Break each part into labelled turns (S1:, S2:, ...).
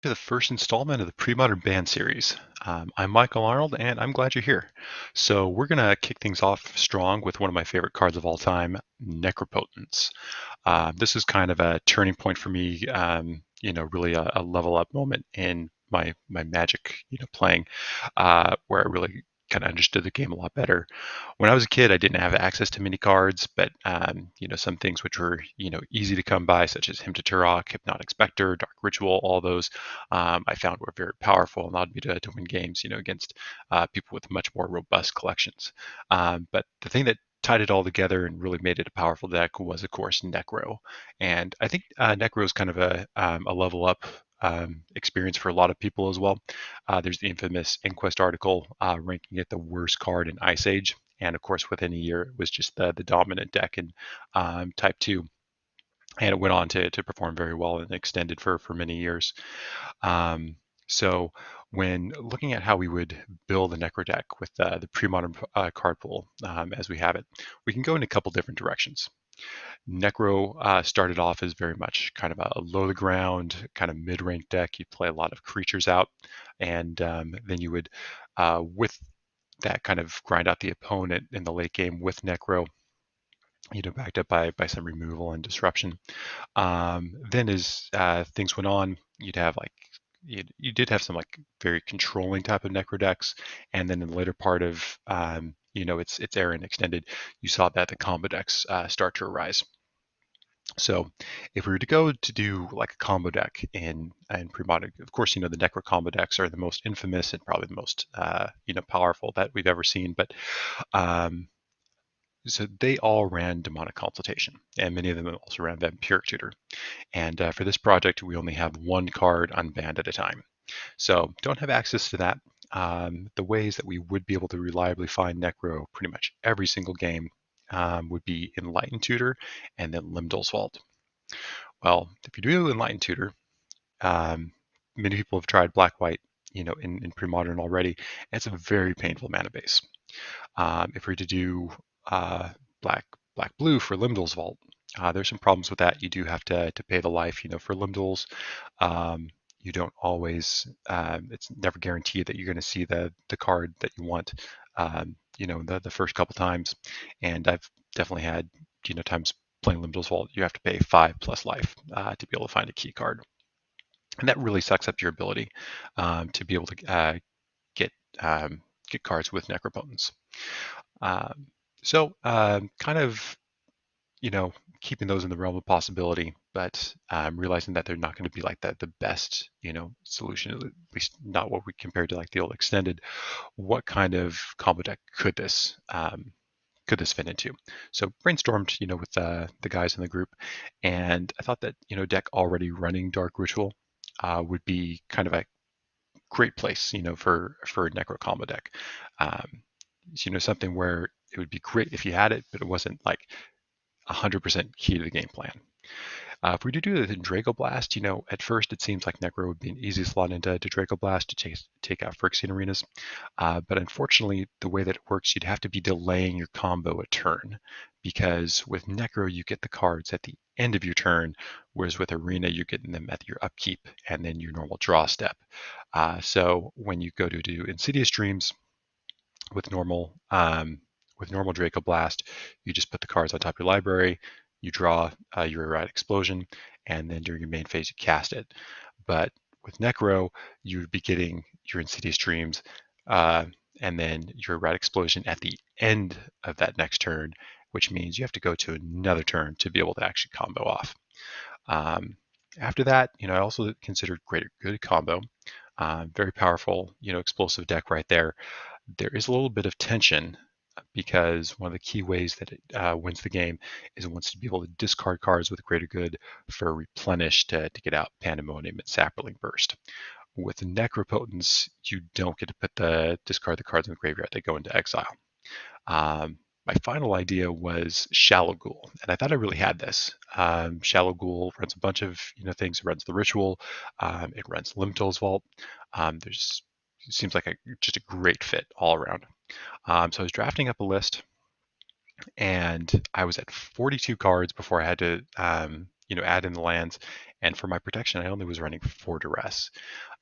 S1: To the first installment of the Premodern band series. I'm Michael Arnold, and I'm glad you're here. So we're gonna kick things off strong with one of my favorite cards of all time, Necropotence. This is kind of a turning point for me. Really a level up moment in my Magic, playing, where I really kind of understood the game a lot better. When I was a kid, I didn't have access to many cards, but some things which were easy to come by, such as Hymn to Turok, Hypnotic Spectre, Dark Ritual, all those I found were very powerful and allowed me to win games, against people with much more robust collections. But the thing that tied it all together and really made it a powerful deck was, of course, Necro. And I think Necro is kind of a level up experience for a lot of people as well. There's the infamous Inquest article ranking it the worst card in Ice Age. And of course, within a year, it was just the dominant deck in Type 2. And it went on to perform very well and extended for many years. Um, so when looking at how we would build a Necro deck with the pre-modern card pool as we have it, we can go in a couple different directions. Necro started off as very much kind of a low to ground, kind of mid-rank deck. You'd play a lot of creatures out, and then you would, with that, kind of grind out the opponent in the late game with Necro, backed up by some removal and disruption. Then as things went on, you'd have like you did have some like very controlling type of necro decks, and then in the later part of its era and extended, you saw that the combo decks start to arise. So if we were to go to do like a combo deck in pre-modern, of course, the necro combo decks are the most infamous and probably the most powerful that we've ever seen. But um, so they all ran demonic consultation, and many of them also ran vampiric tutor. And for this project, we only have one card unbanned at a time. So don't have access to that. The ways that we would be able to reliably find Necro pretty much every single game would be Enlightened Tutor and then Limdol's Vault. Well, if you do Enlightened Tutor, um, many people have tried Black-White, in pre-modern already. And it's a very painful mana base. If we were to do Black Blue for Limdol's Vault, there's some problems with that. You do have to pay the life, for Limdol's. You don't always, it's never guaranteed that you're going to see the card that you want, the first couple times. And I've definitely had, times playing Limdol's Vault, you have to pay 5+ life to be able to find a key card. And that really sucks up your ability to be able to get get cards with Necropotence. Um, so kind of, keeping those in the realm of possibility, but realizing that they're not going to be like the best, solution, at least not what we compared to like the old extended. What kind of combo deck could this fit into? So brainstormed, with the guys in the group, and I thought that, deck already running Dark Ritual would be kind of a great place, for a Necro combo deck. Um, something where it would be great if you had it, but it wasn't like 100% key to the game plan. If we do it in Draco Blast, at first it seems like Necro would be an easy slot into Draco Blast to take out Phyrexian Arenas. But unfortunately, the way that it works, you'd have to be delaying your combo a turn, because with Necro, you get the cards at the end of your turn, whereas with Arena, you're getting them at your upkeep and then your normal draw step. So when you go to do Insidious Dreams with normal Draco Blast, you just put the cards on top of your library, you draw your Erratic Explosion, and then during your main phase, you cast it. But with Necro, you would be getting your Insidious Dreams uh, and then your Erratic Explosion at the end of that next turn, which means you have to go to another turn to be able to actually combo off. After that, I also considered Greater Good combo. Very powerful, explosive deck right there. There is a little bit of tension because one of the key ways that it wins the game is it wants to be able to discard cards with Greater Good for Replenish to get out Pandemonium and Saproling Burst. With Necropotence, you don't get to discard the cards in the graveyard; they go into exile. My final idea was Shallow Ghoul, and I thought I really had this. Shallow Ghoul runs a bunch of things. It runs the Ritual, it runs Limtol's Vault. There's it seems like just a great fit all around. So I was drafting up a list, and I was at 42 cards before I had to add in the lands, And for my protection, I only was running 4 duress.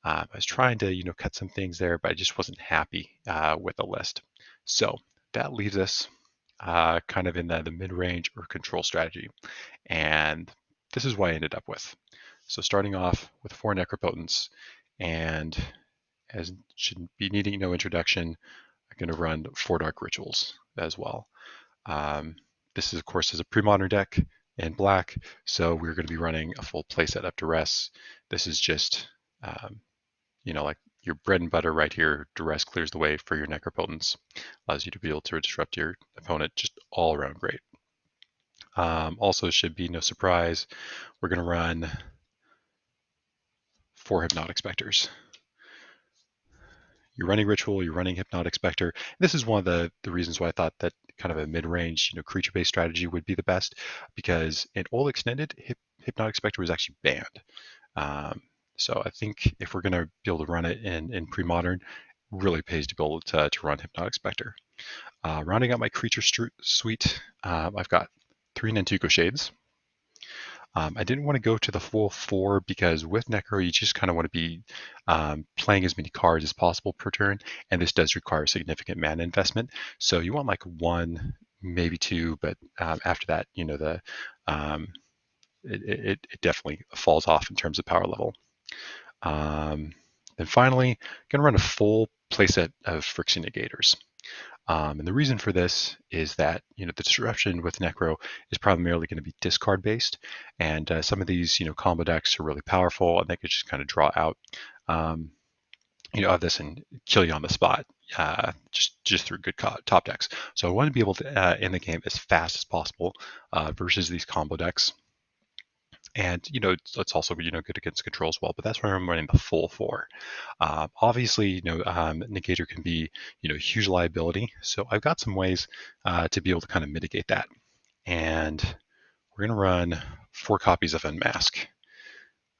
S1: I was trying to, cut some things there, but I just wasn't happy with the list. So that leaves us kind of in the mid-range or control strategy. And this is what I ended up with. So starting off with 4 Necropotence, and as should be needing no introduction, I'm going to run 4 Dark Rituals as well. This is, of course, is a Premodern deck in black, so we're going to be running a full playset of Duress. This is just, like your bread and butter right here. Duress clears the way for your Necropotence, allows you to be able to disrupt your opponent, just all around great. Also, should be no surprise, we're going to run 4 Hypnotic Specters. You're running Ritual, you're running Hypnotic Spectre. This is one of the reasons why I thought that kind of a mid-range, creature-based strategy would be the best, because in Old Extended, Hypnotic Spectre was actually banned. So I think if we're going to be able to run it in Premodern, it really pays to be able to run Hypnotic Spectre. Rounding out my creature suite, I've got 3 Nantuko Shades. I didn't want to go to the full 4 because with Necro, you just kind of want to be playing as many cards as possible per turn, and this does require significant mana investment. So you want like 1, maybe 2, but after that, it definitely falls off in terms of power level. Then finally, going to run a full playset of Friction Negators. And the reason for this is that the disruption with Necro is primarily going to be discard based, and some of these combo decks are really powerful, and they could just kind of draw out of this and kill you on the spot just through good top decks. So I want to be able to end the game as fast as possible versus these combo decks. And it's also good against control as well, but that's where I'm running the full 4. Obviously, Negator can be huge liability, so I've got some ways to be able to kind of mitigate that. And we're going to run 4 copies of Unmask.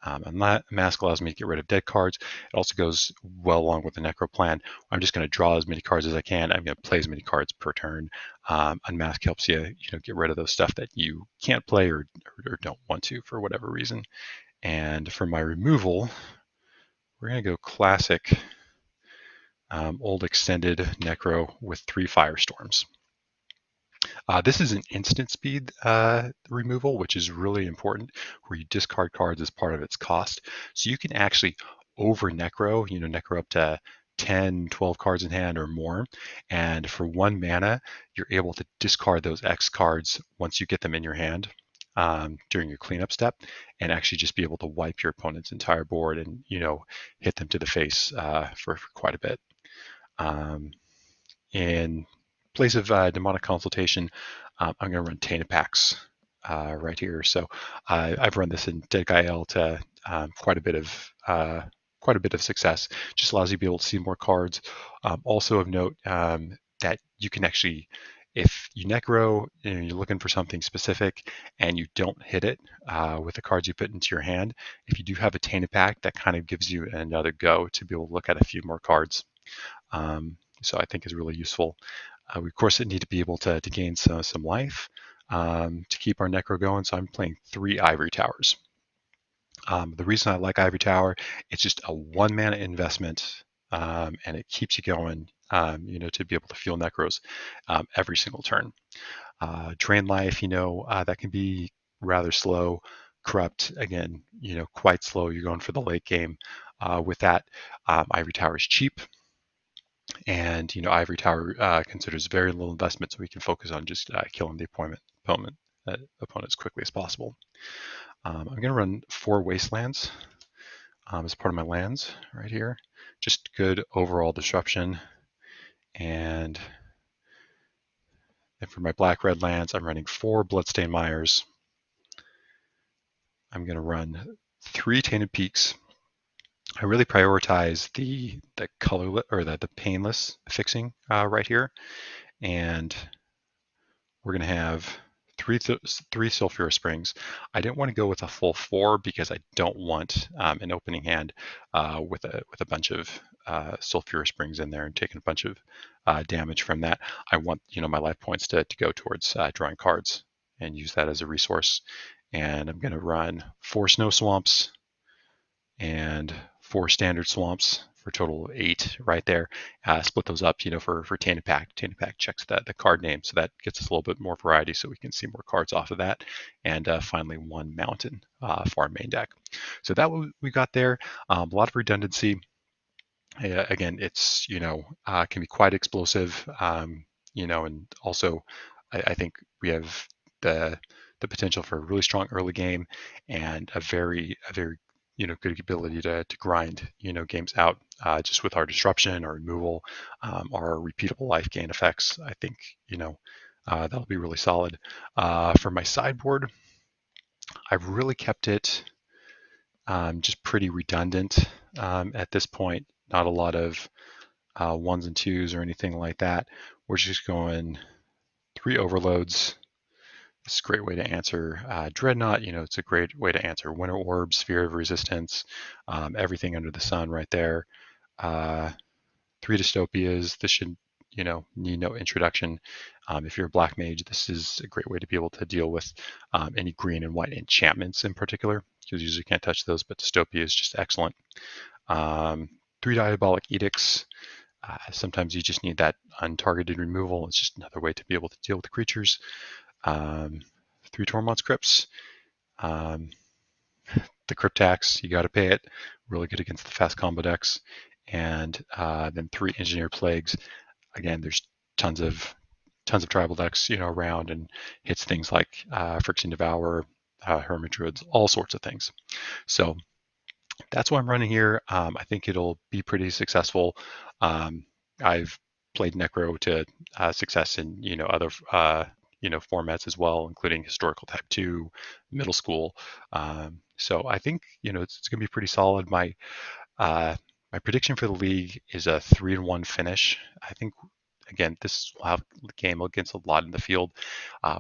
S1: Unmask allows me to get rid of dead cards. It also goes well along with the Necro plan. I'm just going to draw as many cards as I can. I'm going to play as many cards per turn. Unmask helps you, get rid of those stuff that you can't play or don't want to for whatever reason. And for my removal, we're going to go classic old extended Necro with 3 Firestorms. This is an instant speed removal, which is really important, where you discard cards as part of its cost. So you can actually over Necro, Necro up to 10, 12 cards in hand or more. And for 1 mana, you're able to discard those X cards once you get them in your hand during your cleanup step, and actually just be able to wipe your opponent's entire board and, hit them to the face for quite a bit. In place of Demonic Consultation, I'm going to run Tainted Pacts right here. So I've run this in Dead Guy L to quite a bit of success. Just allows you to be able to see more cards. Also of note that you can actually, if you Necro, you're looking for something specific and you don't hit it with the cards you put into your hand, if you do have a Tainted Pact, that kind of gives you another go to be able to look at a few more cards. So I think is really useful. We of course need to be able to gain some life to keep our Necro going. So I'm playing 3 Ivory Towers. The reason I like Ivory Tower, it's just a 1 mana investment, and it keeps you going. To be able to fuel Necros every single turn. Drain life, that can be rather slow. Corrupt, again, quite slow. You're going for the late game. With that, Ivory Tower is cheap. And Ivory Tower considers very little investment, so we can focus on just killing the opponent as quickly as possible. I'm going to run 4 Wastelands as part of my lands right here. Just good overall disruption. And then for my black-red lands, I'm running 4 Bloodstained Mires. I'm going to run 3 Tainted Peaks. I really prioritize the colorless or the painless fixing right here, and we're going to have 3 Sulphurous Springs. I didn't want to go with a full 4 because I don't want an opening hand with a bunch of Sulphurous Springs in there and taking a bunch of damage from that. I want my life points to go towards drawing cards and use that as a resource. and I'm going to run 4 snow swamps and 4 standard swamps for a total of 8 right there. Split those up, for Tana Pack. Tana Pack checks the card name, so that gets us a little bit more variety, so we can see more cards off of that. And finally, 1 mountain for our main deck. So that we got there. A lot of redundancy. Again, it's can be quite explosive. And also I think we have the potential for a really strong early game and a very good ability to grind games out just with our disruption, our removal, our repeatable life gain effects. I think that'll be really solid. For my sideboard, I've really kept it just pretty redundant at this point. Not a lot of ones and twos or anything like that. We're just going 3 overloads. It's a great way to answer Dreadnought. It's a great way to answer Winter Orb, Sphere of Resistance, everything under the sun right there. 3 dystopias. This should, need no introduction. If you're a black mage, this is a great way to be able to deal with any green and white enchantments in particular, because you usually can't touch those, but dystopia is just excellent. 3 diabolic edicts. Sometimes you just need that untargeted removal. It's just another way to be able to deal with the creatures. 3 Tormod's Crypts. The Crypt Tax, you got to pay it. Really good against the fast combo decks. And then 3 Engineered Plagues. Again, there's tons of tribal decks, around, and hits things like Friction Devourer, Hermit Druids, all sorts of things. So that's what I'm running here. I think it'll be pretty successful. I've played Necro to success in other formats as well, including historical type 2, middle school. So I think it's going to be pretty solid. My prediction for the league is a 3-1 finish. I think, again, this will have the game against a lot in the field,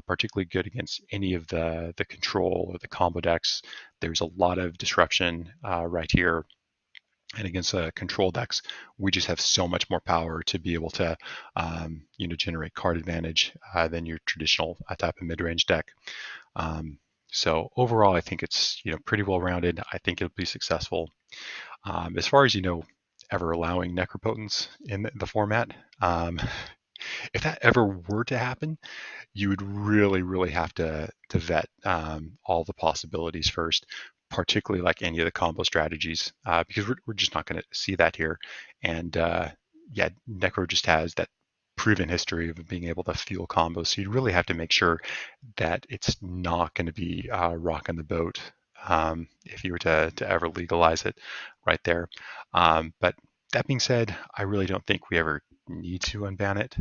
S1: particularly good against any of the control or the combo decks. There's a lot of disruption right here. And against control decks, we just have so much more power to be able to, generate card advantage than your traditional type of mid-range deck. So overall, I think it's pretty well rounded. I think it'll be successful. As far as ever allowing Necropotence in the format, if that ever were to happen, you would really, really have to vet all the possibilities first, particularly like any of the combo strategies, because we're just not going to see that here. And Necro just has that proven history of being able to fuel combos. So you really have to make sure that it's not going to be rocking the boat if you were to ever legalize it right there. But that being said, I really don't think we ever need to unban it.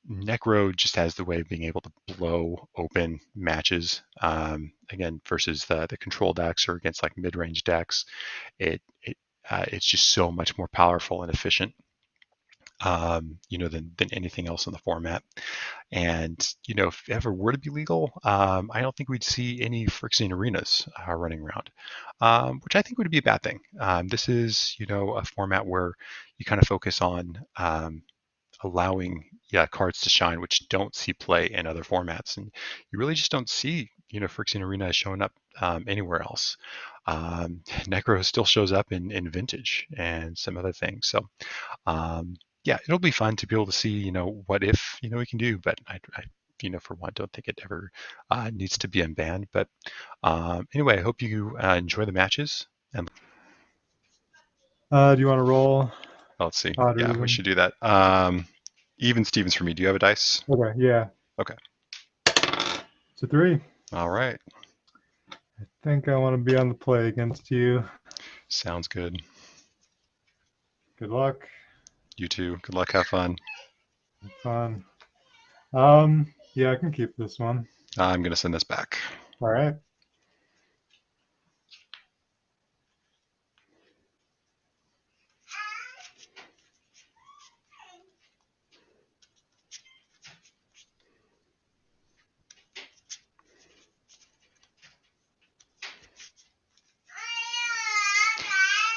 S1: Necro just has the way of being able to blow open matches. Again, versus the control decks or against like mid-range decks, it's just so much more powerful and efficient. Than anything else in the format. And if it ever were to be legal, I don't think we'd see any Phyrexian arenas running around, which I think would be a bad thing. This is a format where you kind of focus on allowing cards to shine which don't see play in other formats, and you really just don't see Phyrexian Arena showing up anywhere else. Necro still shows up in Vintage and some other things. So it'll be fun to be able to see what if we can do, but I for one don't think it ever needs to be unbanned. But anyway, I hope you enjoy the matches. And
S2: do you want to roll?
S1: let's see.
S2: Odd or
S1: Yeah,
S2: even?
S1: we should do that. Even Stevens for me. Do you have a dice?
S2: Okay, yeah.
S1: Okay.
S2: It's a 3.
S1: All right.
S2: I think I want to be on the play against you.
S1: Sounds good.
S2: Good luck.
S1: You too. Good luck. Have fun.
S2: Fun. Yeah, I can keep this one.
S1: I'm going to send this back.
S2: All right.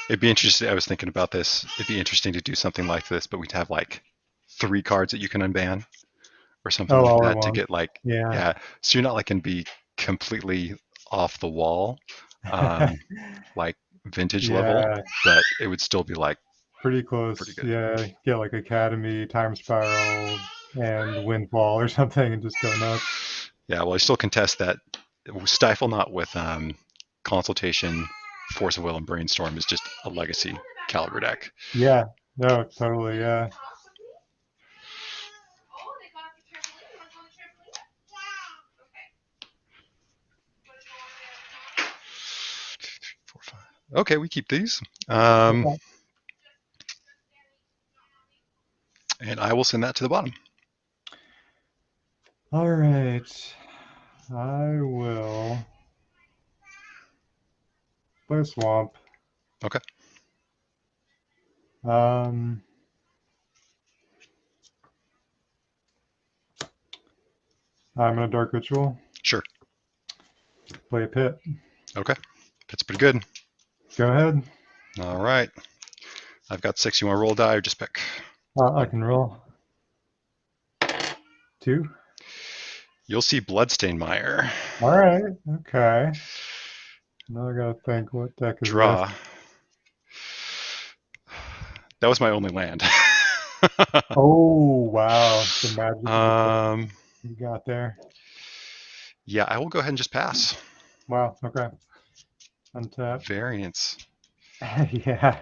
S1: It'd be interesting. I was thinking about this. It'd be interesting to do something like this, but we'd have like 3 cards that you can unban or something like
S2: all at
S1: that to
S2: once.
S1: get like,
S2: Yeah.
S1: yeah. So you're not like going to be completely off the wall, like vintage level,
S2: Yeah,
S1: but it would still be like
S2: pretty
S1: pretty
S2: close.
S1: good.
S2: Yeah, get like Academy, Time Spiral, and Windfall or something and just go nuts.
S1: Yeah, well, I still contest that Stifle Not with Consultation, Force of Will, and Brainstorm is just a legacy caliber deck.
S2: Yeah, no, totally, yeah.
S1: Four, five. Okay, we keep these. And I will send that to the bottom.
S2: All right. I will play a swamp.
S1: Okay.
S2: Um, I'm gonna Dark Ritual.
S1: Sure.
S2: Play a pit.
S1: Okay. That's pretty good.
S2: Go ahead.
S1: All right. I've got 6. You want to roll a die or just pick?
S2: I can roll. 2.
S1: You'll see Bloodstained Mire.
S2: All right. Okay. Now I gotta think what deck is this.
S1: Draw. That was my only land.
S2: Oh wow, the magic
S1: um,
S2: you got there.
S1: yeah, I will go ahead and just pass.
S2: Wow. Okay. Untap.
S1: Variance.
S2: Yeah.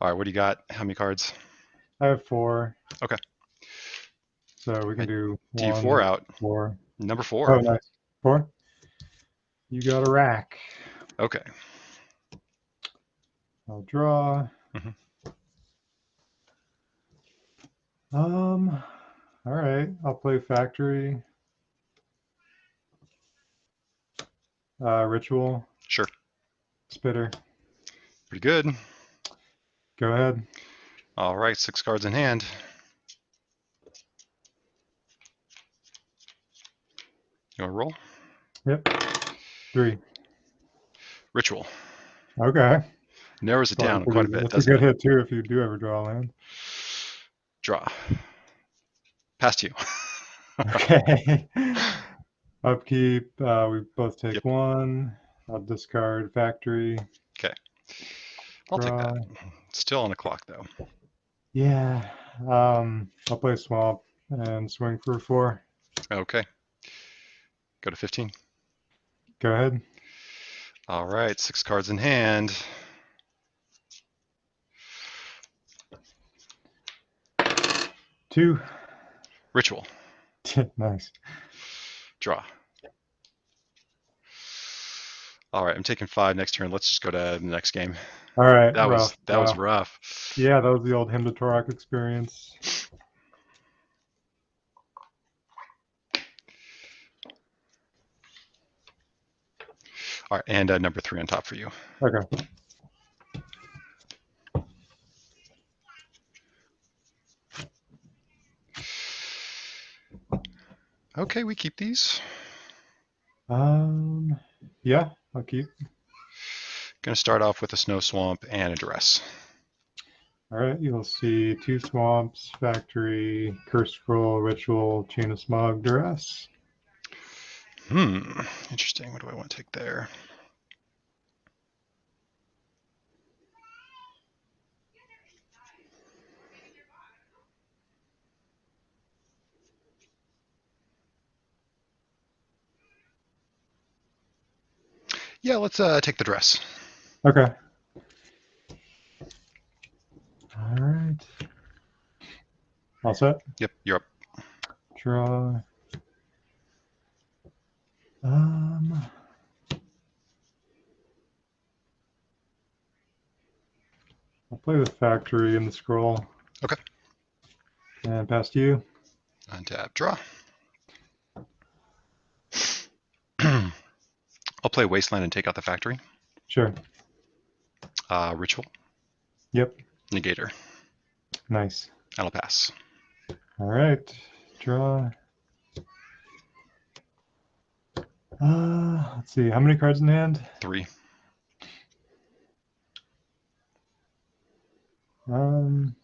S1: All right, what do you got? How many cards?
S2: I have 4.
S1: Okay.
S2: So we can do
S1: D4
S2: 1,
S1: out.
S2: 4.
S1: Number
S2: Oh,
S1: 4.
S2: nice. 4. You got a rack.
S1: Okay.
S2: I'll draw.
S1: Mhm.
S2: All right. I'll play Factory. Ritual.
S1: Sure.
S2: Spitter.
S1: Pretty good.
S2: Go ahead.
S1: All right, 6 cards in hand. You want to roll?
S2: Yep. 3.
S1: Ritual.
S2: Okay.
S1: Narrows it down quite a bit,
S2: That's a
S1: doesn't
S2: good
S1: it?
S2: hit too if you do ever draw a land.
S1: Draw. Past you.
S2: Okay. Upkeep. We both take
S1: Yep.
S2: 1. I'll discard Factory.
S1: Okay. I'll take that. Still on the clock though.
S2: Yeah. I'll play Swamp and swing for 4.
S1: Okay. Go to 15.
S2: Go ahead.
S1: All right, 6 cards in hand.
S2: 2.
S1: Ritual.
S2: Nice.
S1: Draw. All right, I'm taking 5 next turn. Let's just go to the next game.
S2: All right.
S1: That
S2: Rough.
S1: was rough.
S2: Yeah, that was the old Hymn to Torok experience.
S1: All right, and number 3 on top for you.
S2: Okay.
S1: Okay, we keep these.
S2: Yeah, I'll keep.
S1: Going to start off with a Snow Swamp and a Duress.
S2: All right, you'll see 2 swamps, Factory, Curse Scroll, Ritual, Chain of Smog, Duress.
S1: Interesting. What do I want to take there? Yeah, let's take the Duress.
S2: Okay. All right. All set?
S1: Yep, you're up.
S2: Draw. I'll play the Factory and the Scroll.
S1: Okay.
S2: And pass to you.
S1: Untap, draw. I'll play Wasteland and take out the Factory.
S2: Sure.
S1: Ritual.
S2: Yep.
S1: Negator.
S2: Nice.
S1: And I'll pass.
S2: All right. Draw. Let's see. How many cards in hand?
S1: 3.
S2: I'm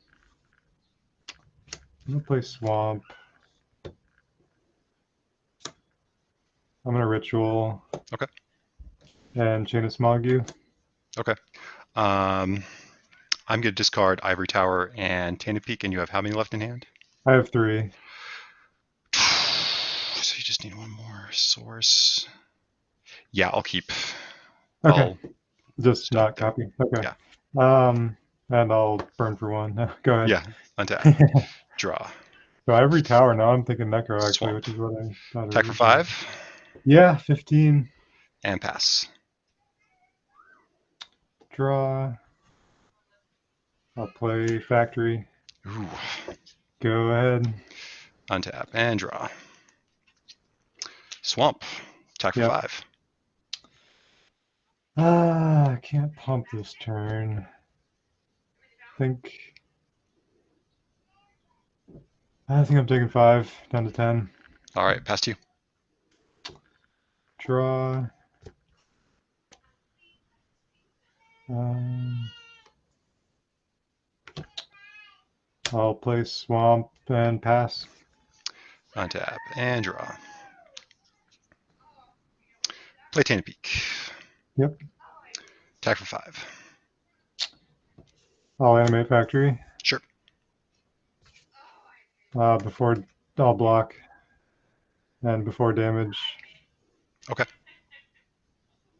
S2: gonna play Swamp. I'm gonna ritual.
S1: Okay.
S2: And Chain of Smog you.
S1: Okay. I'm going to discard Ivory Tower and Tainted Peak, and you have how many left in hand?
S2: I have 3.
S1: So you just need one more source. Yeah, I'll keep.
S2: Okay.
S1: I'll
S2: Just
S1: stop
S2: not
S1: there.
S2: copy. Okay.
S1: Yeah.
S2: And I'll burn for 1. Go ahead.
S1: Yeah. Untap. Draw.
S2: So every tower now I'm thinking Necro actually,
S1: Swamp.
S2: which is what I thought
S1: Attack for
S2: originally.
S1: 5
S2: Yeah, 15.
S1: and pass.
S2: Draw. I'll play Factory.
S1: Ooh.
S2: Go ahead.
S1: Untap and draw. Swamp. Attack for
S2: Yep.
S1: 5.
S2: I can't pump this turn. I think I'm taking 5 down to 10.
S1: All right, pass to you.
S2: Draw. I'll play Swamp and pass.
S1: Untap and draw. Play Tainted Peak.
S2: Yep.
S1: Attack for 5.
S2: I'll animate Factory.
S1: Sure.
S2: Before I'll block. And before damage.
S1: Okay.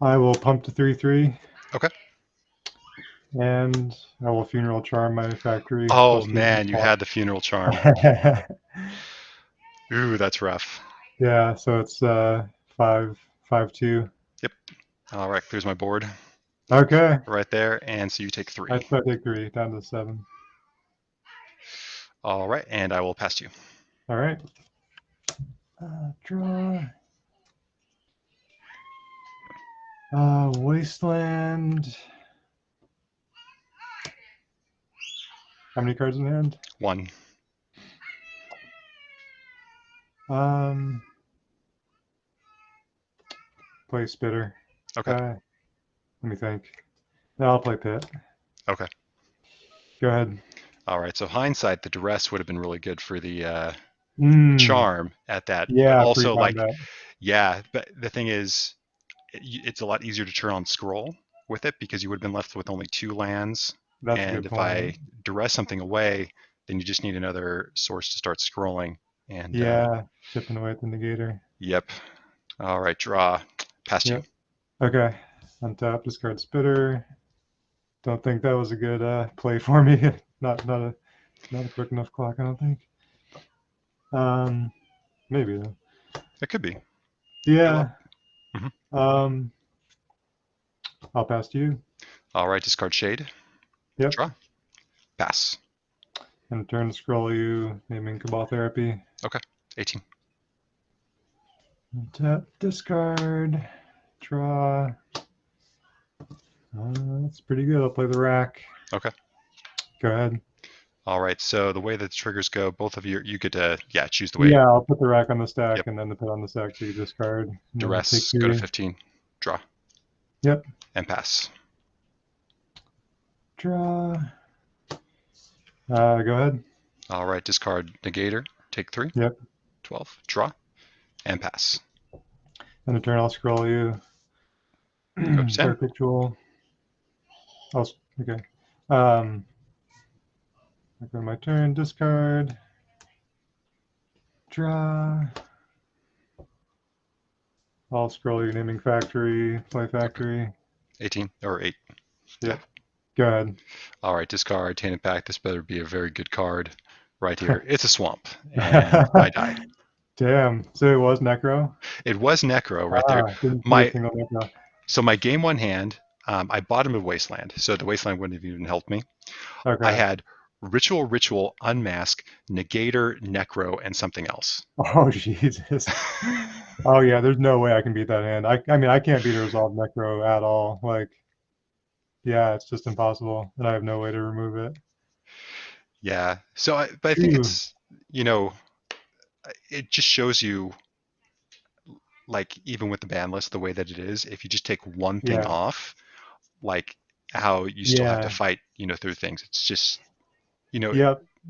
S2: I will pump to 3/3.
S1: Okay.
S2: And I will Funeral Charm my Factory.
S1: Oh man, you had the Funeral Charm. Ooh, that's rough.
S2: Yeah, so it's 5/2.
S1: Yep. All right, clears my board.
S2: Okay.
S1: Right there, and so you take 3.
S2: I take 3 down to 7.
S1: All right, and I will pass to you.
S2: All right. Draw. Wasteland. How many cards in hand?
S1: 1.
S2: Play Spitter.
S1: Okay.
S2: Let me think. No, I'll play Pit.
S1: Okay.
S2: Go ahead.
S1: All right. So hindsight, the duress would have been really good for the charm at that.
S2: Yeah,
S1: but also like,
S2: combat.
S1: yeah. But the thing is, it's a lot easier to turn on scroll with it because you would have been left with only 2 lands.
S2: That's a
S1: And
S2: good
S1: if
S2: point.
S1: I duress something away, then you just need another source to start scrolling. And
S2: yeah, chipping away at the negator.
S1: Yep. All right. Draw. Pass you.
S2: Okay. Untap, discard Spitter. Don't think that was a good play for me. not a quick enough clock, I don't think. Maybe though.
S1: It could be.
S2: Yeah.
S1: Mm-hmm.
S2: I'll pass to you.
S1: All right. Discard Shade.
S2: Yep.
S1: Draw. Pass.
S2: And turn to scroll you, naming Cabal Therapy.
S1: Okay. 18.
S2: Tap, discard, draw. That's pretty good. I'll play the rack.
S1: Okay.
S2: Go ahead.
S1: All right. So the way that the triggers go, both of you get to choose the way.
S2: Yeah, I'll put the rack on the stack and then the pit on the stack so you discard.
S1: Duress. Go to 15. Draw.
S2: Yep.
S1: And pass.
S2: Draw. Go ahead.
S1: All right. Discard Negator. Take 3.
S2: Yep.
S1: 12. Draw. And pass.
S2: And the turn I'll scroll you.
S1: Go to 10.
S2: Perfect tool. Okay. I go to my turn, discard. Draw. I'll scroll you, naming Factory, play Factory.
S1: 18 or 8.
S2: Yep. Go ahead.
S1: All right. Discard Tainted Pack. This better be a very good card right here. It's a swamp. And I die.
S2: Damn. So it was Necro?
S1: It was Necro right there.
S2: Didn't see a single Necro.
S1: So my game 1 hand, I bottom of Wasteland. So the Wasteland wouldn't have even helped me.
S2: Okay.
S1: I had Ritual, Unmask, Negator, Necro, and something else.
S2: Oh, Jesus. Oh, yeah, there's no way I can beat that hand. I mean, I can't beat a Resolve Necro at all. Like, yeah, it's just impossible, and I have no way to remove it.
S1: Yeah. So, but I think it's, it just shows you, like, even with the ban list, the way that it is, if you just take one thing off, like how you still have to fight, through things. It's just,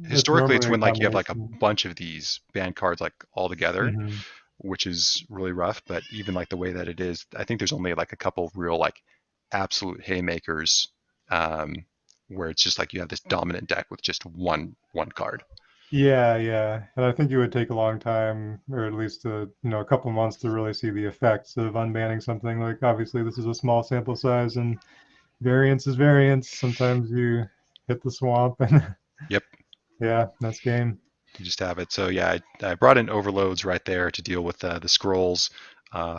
S1: historically it's when like you have like a bunch of these banned cards like all together which is really rough. But even like the way that it is, I think there's only like a couple real like absolute haymakers where it's just like you have this dominant deck with just one card.
S2: Yeah, yeah. And I think it would take a long time, or at least a couple months to really see the effects of unbanning something. Like obviously this is a small sample size and variance is variance. Sometimes you hit the swamp and
S1: Yep,
S2: yeah, that's game.
S1: you just have it. So yeah, I brought in overloads right there to deal with the scrolls,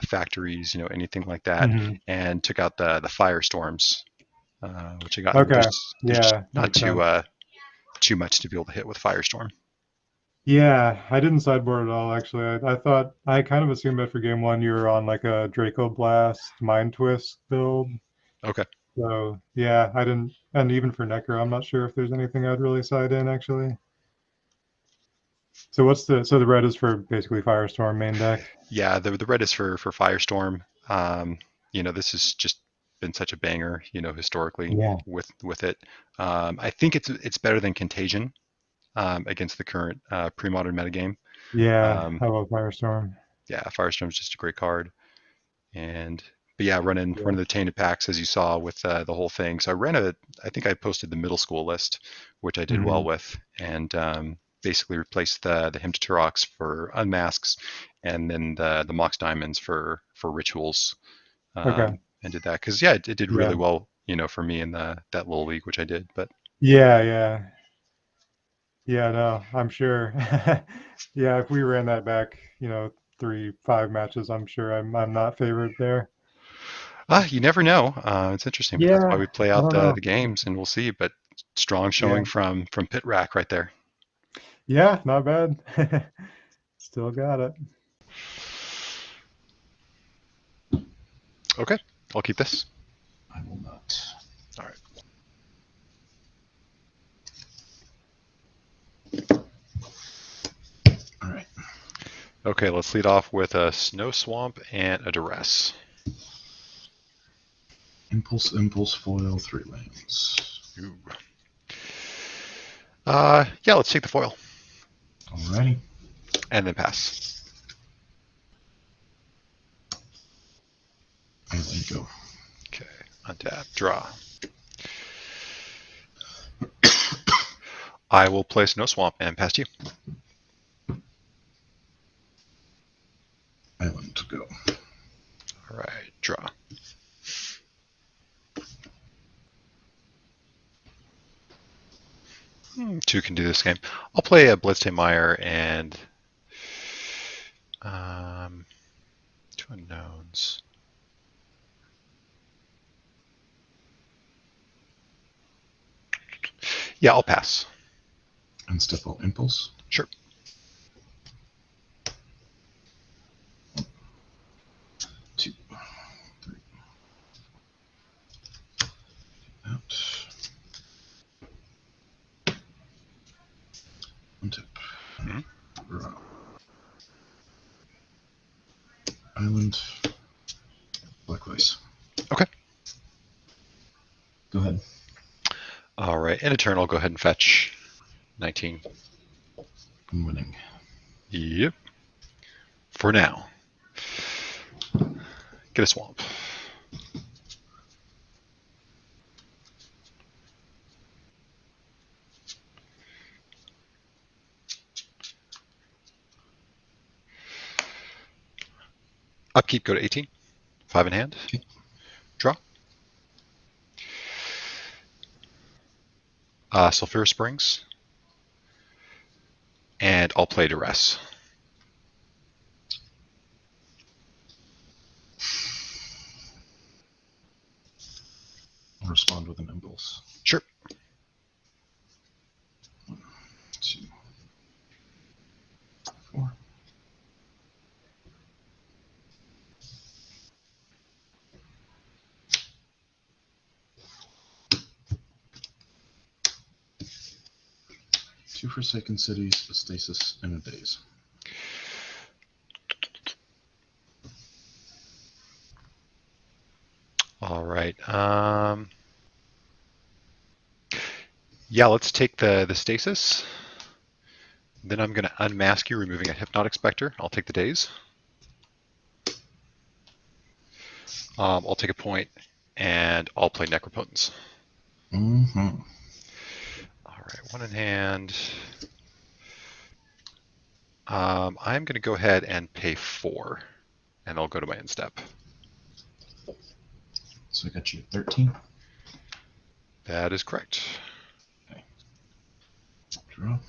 S1: factories, anything like that,
S2: Hmm.
S1: and took out the firestorms, which I got.
S2: Okay.
S1: There's just
S2: Yeah,
S1: not
S2: makes sense.
S1: too much to be able to hit with firestorm.
S2: Yeah, I didn't sideboard at all actually. I thought I kind of assumed that for game one you were on like a Draco Blast Mind Twist build.
S1: Okay.
S2: So yeah, I didn't, and even for Necro, I'm not sure if there's anything I'd really side in actually. So the red is for basically Firestorm main deck.
S1: Yeah, the red is for firestorm. This has just been such a banger, historically
S2: Yeah.
S1: with it. I think it's better than Contagion against the current pre-modern metagame.
S2: Yeah,
S1: Um,
S2: I love Firestorm.
S1: yeah, Firestorm's just a great card. And but yeah, running
S2: Yeah.
S1: running the tainted packs as you saw with the whole thing. So I think I posted the middle school list, which I did well
S2: Hmm.
S1: with, and basically replaced the hymn to Turox for unmasks, and then the Mox Diamonds for rituals,
S2: Okay.
S1: and did that because yeah, it did really
S2: Yeah.
S1: well, for me in that little league which I did. But
S2: Yeah, yeah. Yeah, no, I'm sure. Yeah, if we ran that back, 3, 5 matches, I'm sure I'm not favored there.
S1: you never know. It's interesting, but that's why
S2: Yeah,
S1: we play
S2: I
S1: out
S2: don't
S1: the
S2: know.
S1: the games, and we'll see. But strong
S2: Yeah.
S1: showing from PitRack right there.
S2: Yeah, not bad. Still got it.
S1: Okay, I'll keep this.
S3: I will not.
S1: All right.
S3: All right.
S1: Okay, let's lead off with a Snow Swamp and a Duress.
S3: Impulse, foil, 3 lands.
S1: Ooh. Yeah, let's take the foil
S3: Alrighty.
S1: and then pass.
S3: I let go.
S1: Okay, untap, draw. I will play Snow Swamp and pass to you.
S3: I let go.
S1: All right, draw. Two can do this game. I'll play a Blitztameyer and two unknowns. Yeah, I'll pass.
S3: And step all impulse.
S1: Sure.
S3: 2, 3. Out. Untap.
S1: Mm-hmm.
S3: Draw. Island. Black Ice.
S1: Okay.
S3: Go ahead.
S1: All right, in a turn, I'll go ahead and fetch 19.
S3: I'm winning.
S1: Yep. For now. Get a swamp. Upkeep, go to 18. 5 in hand.
S3: Okay.
S1: Draw. Sulphur Springs. And I'll play Duress.
S3: I'll respond with an impulse.
S1: Sure.
S3: 1, 2, 4. Two Forsaken Cities, a Stasis, and a Daze.
S1: All right. Yeah, let's take the Stasis. Then I'm going to unmask you, removing a Hypnotic Spectre. I'll take the Daze. I'll take a point, and I'll play Necropotence.
S3: Mm-hmm.
S1: All right, one in hand. I'm going to go ahead and pay 4, and I'll go to my end step.
S3: So I got you at 13.
S1: That is correct.
S3: Okay. Draw.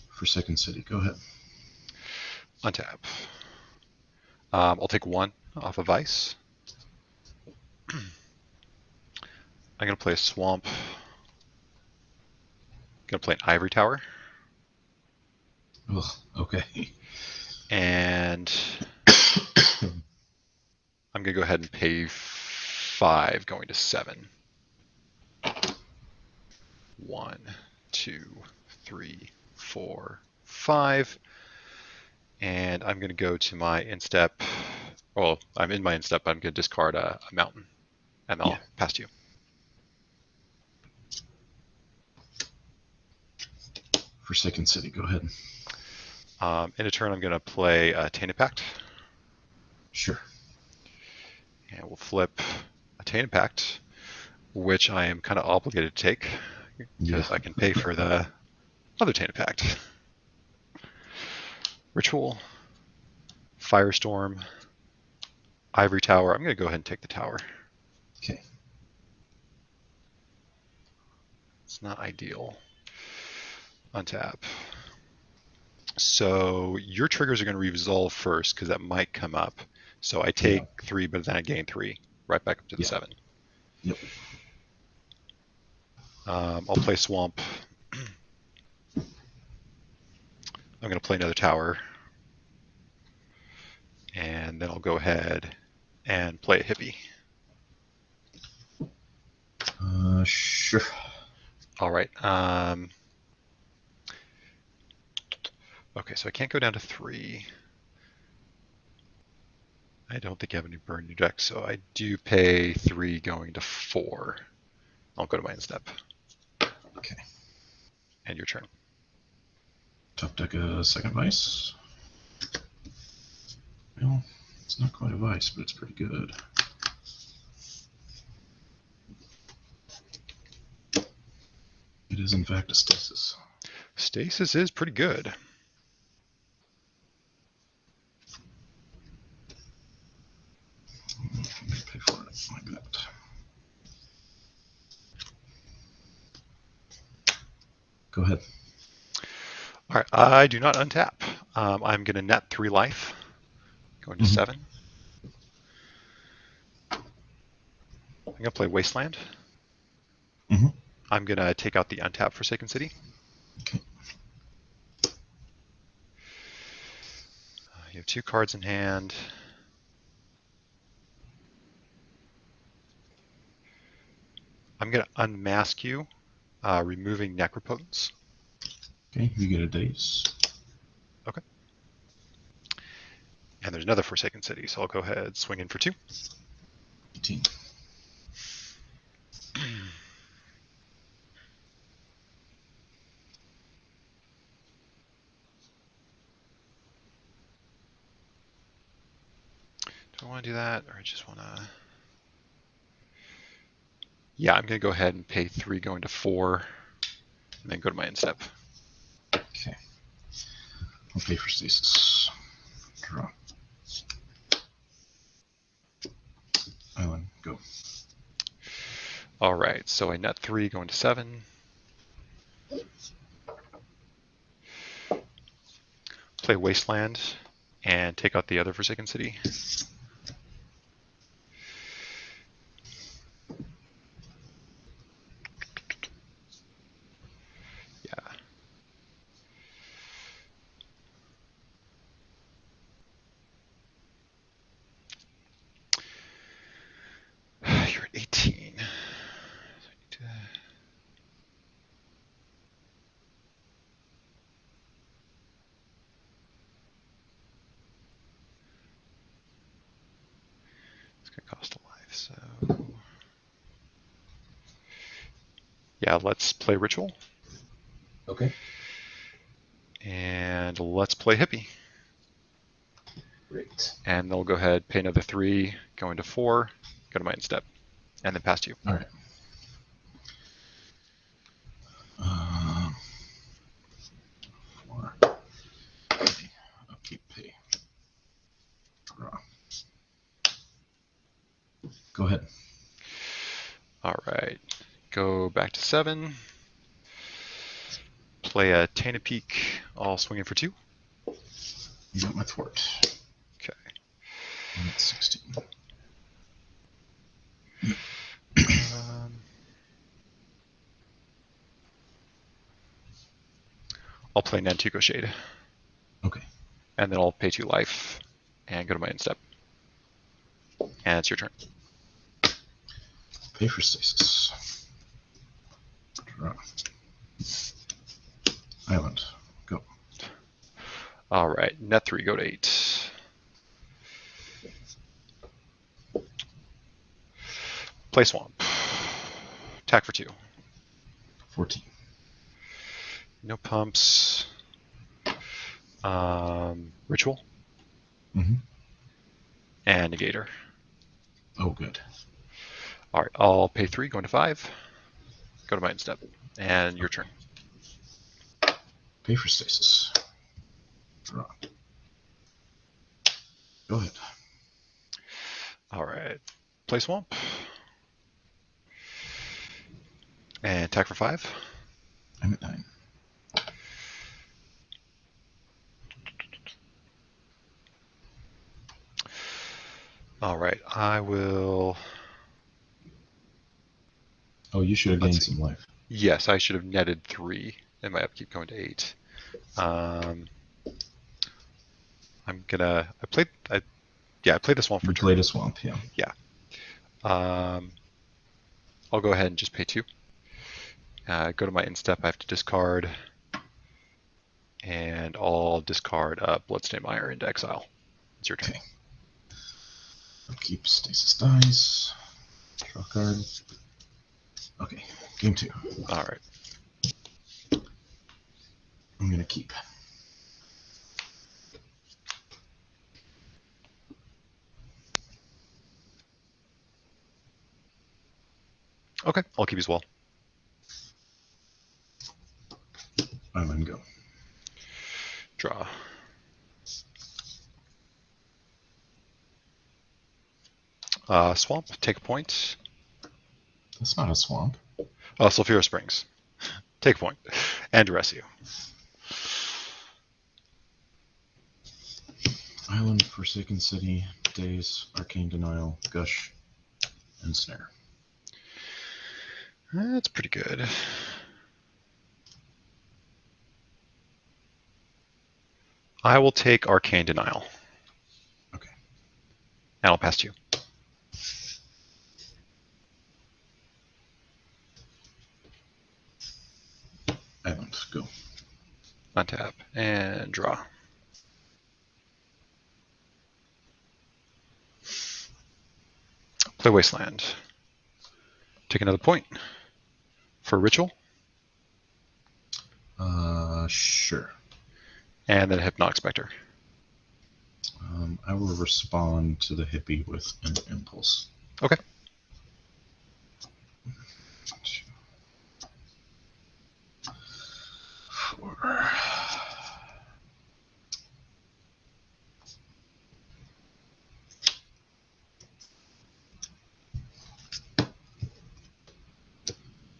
S3: For second city, go ahead.
S1: Untap. I'll take 1 off of ice. I'm going to play a swamp. Going to play an ivory tower.
S3: Ugh, okay.
S1: And I'm going to go ahead and pay 5, going to 7. 1, 2, 3, 4, 5. And I'm going to go to my instep. Well, I'm in my instep. I'm going to discard a mountain, and I'll pass to you.
S3: For second city, go ahead.
S1: In a turn, I'm going to play a Tainted Pact.
S3: Sure.
S1: And we'll flip a Tainted Pact, which I am kind of obligated to take because I can pay for the other Tainted Pact. Ritual, Firestorm, Ivory Tower. I'm going to go ahead and take the tower.
S3: Okay.
S1: It's not ideal. Untap. So your triggers are going to resolve first because that might come up. So I take 3, but then I gain 3, right back up to the 7.
S3: Yep.
S1: I'll play Swamp. I'm going to play another tower. And then I'll go ahead and play a Hippie.
S3: Sure.
S1: All right. Okay, so I can't go down to 3. I don't think you have any burn in your deck, so I do pay 3 going to 4. I'll go to my end step.
S3: Okay.
S1: And your turn.
S3: Top deck a second vice. Well, it's not quite a vice, but it's pretty good. It is, in fact, a stasis.
S1: Stasis is pretty good.
S3: Let me pay for it. My bet. Go ahead.
S1: All right, I do not untap. I'm going to net 3 life, going to 7. I'm going to play Wasteland. I'm going to take out the untap Forsaken City.
S3: Okay.
S1: You have 2 cards in hand. I'm going to unmask you, removing Necropotence.
S3: Okay, you get a daze.
S1: Okay. And there's another Forsaken City, so I'll go ahead, swing in for 2.
S3: 18.
S1: Do I want to do that, or I just want to... Yeah, I'm going to go ahead and pay 3 going to 4, and then go to my end step.
S3: Okay. I'll pay for stasis. Draw. Island, go.
S1: All right, so I net 3 going to 7. Play Wasteland and take out the other Forsaken City. Yeah. You're at 18. It's going to cost a life, so... Yeah, let's play Ritual.
S3: Okay.
S1: And let's play Hippie.
S3: Great.
S1: And they'll go ahead, pay another 3, go into 4, go to my end step, and then pass to you.
S3: All right. 4. Upkeep, pay. Draw. Go ahead.
S1: All right, go back to 7. Play a Tainted Peak, all swinging for 2.
S3: You got my thwart.
S1: Okay.
S3: I'm at 16.
S1: I'll play Nantuko Shade.
S3: Okay.
S1: And then I'll pay 2 life and go to my end step. And it's your turn.
S3: Pay for Stasis. Draw. Island. Go.
S1: All right, net 3, go to 8. Play Swamp. Attack for 2.
S3: 14.
S1: No pumps. Ritual.
S3: Mm-hmm.
S1: And Negator.
S3: Oh, good.
S1: All right, I'll pay 3, go into 5. Go to my end step. And your turn.
S3: Pay for Stasis. Draw. Go ahead.
S1: All right, play Swamp. And attack for 5.
S3: I'm at 9.
S1: All right, I will.
S3: Oh, you should have
S1: Let's
S3: gained
S1: see.
S3: some life.
S1: Yes, I should have netted 3 in my upkeep going to 8. I'm gonna. I played the Swamp for
S3: You
S1: turn.
S3: played a Swamp, yeah.
S1: Yeah. I'll go ahead and just pay 2. Go to my end step. I have to discard, and I'll discard Bloodstained Mire into exile. It's your turn.
S3: Okay. Upkeep, Stasis dies. Draw card. Okay, game 2.
S1: All right.
S3: I'm gonna keep.
S1: Okay, I'll keep as well.
S3: Island, go.
S1: Draw. Swamp. Take a point.
S3: That's not a swamp.
S1: Sulphura Springs. Take a point. And Duress you.
S3: Island, Forsaken City, Daze, Arcane Denial, Gush, and Snare.
S1: That's pretty good. I will take Arcane Denial.
S3: Okay.
S1: And I'll pass to you.
S3: Island, go.
S1: Untap and draw. Play Wasteland. Take another point for Ritual.
S3: Sure.
S1: And then Hypnotic Spectre.
S3: I will respond to the hippie with an impulse.
S1: Okay.
S3: 2, 4.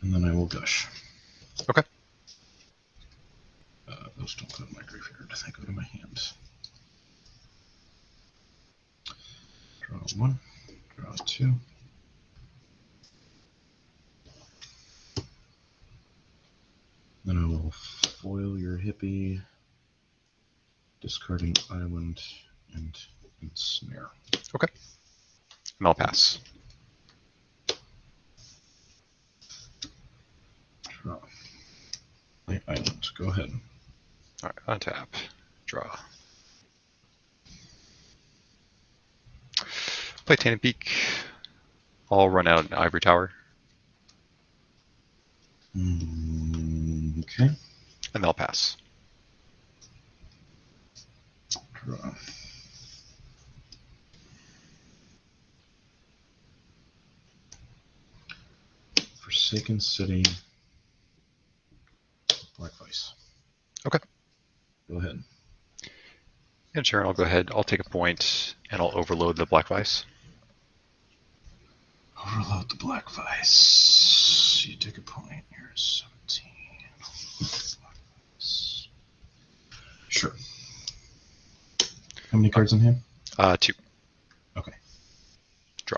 S3: And then I will gush.
S1: Okay.
S3: Those don't go to my graveyard. They go to my hand. Draw 1. Draw 2. Then I will foil your hippie, discarding Island and Snare.
S1: Okay. And I'll pass.
S3: Draw. Play Island. Go ahead.
S1: All right, untap. Draw. Play Tainted Peak. I'll run out an Ivory Tower.
S3: Okay.
S1: And they'll pass.
S3: Draw. Forsaken City. Black Vice.
S1: Okay.
S3: Go ahead.
S1: In turn, I'll go ahead. I'll take a point, and I'll overload the Black Vice.
S3: Overload the Black Vice. You take a point. You're 17. Black Vice. Sure. How many cards in hand?
S1: 2.
S3: Okay.
S1: Draw.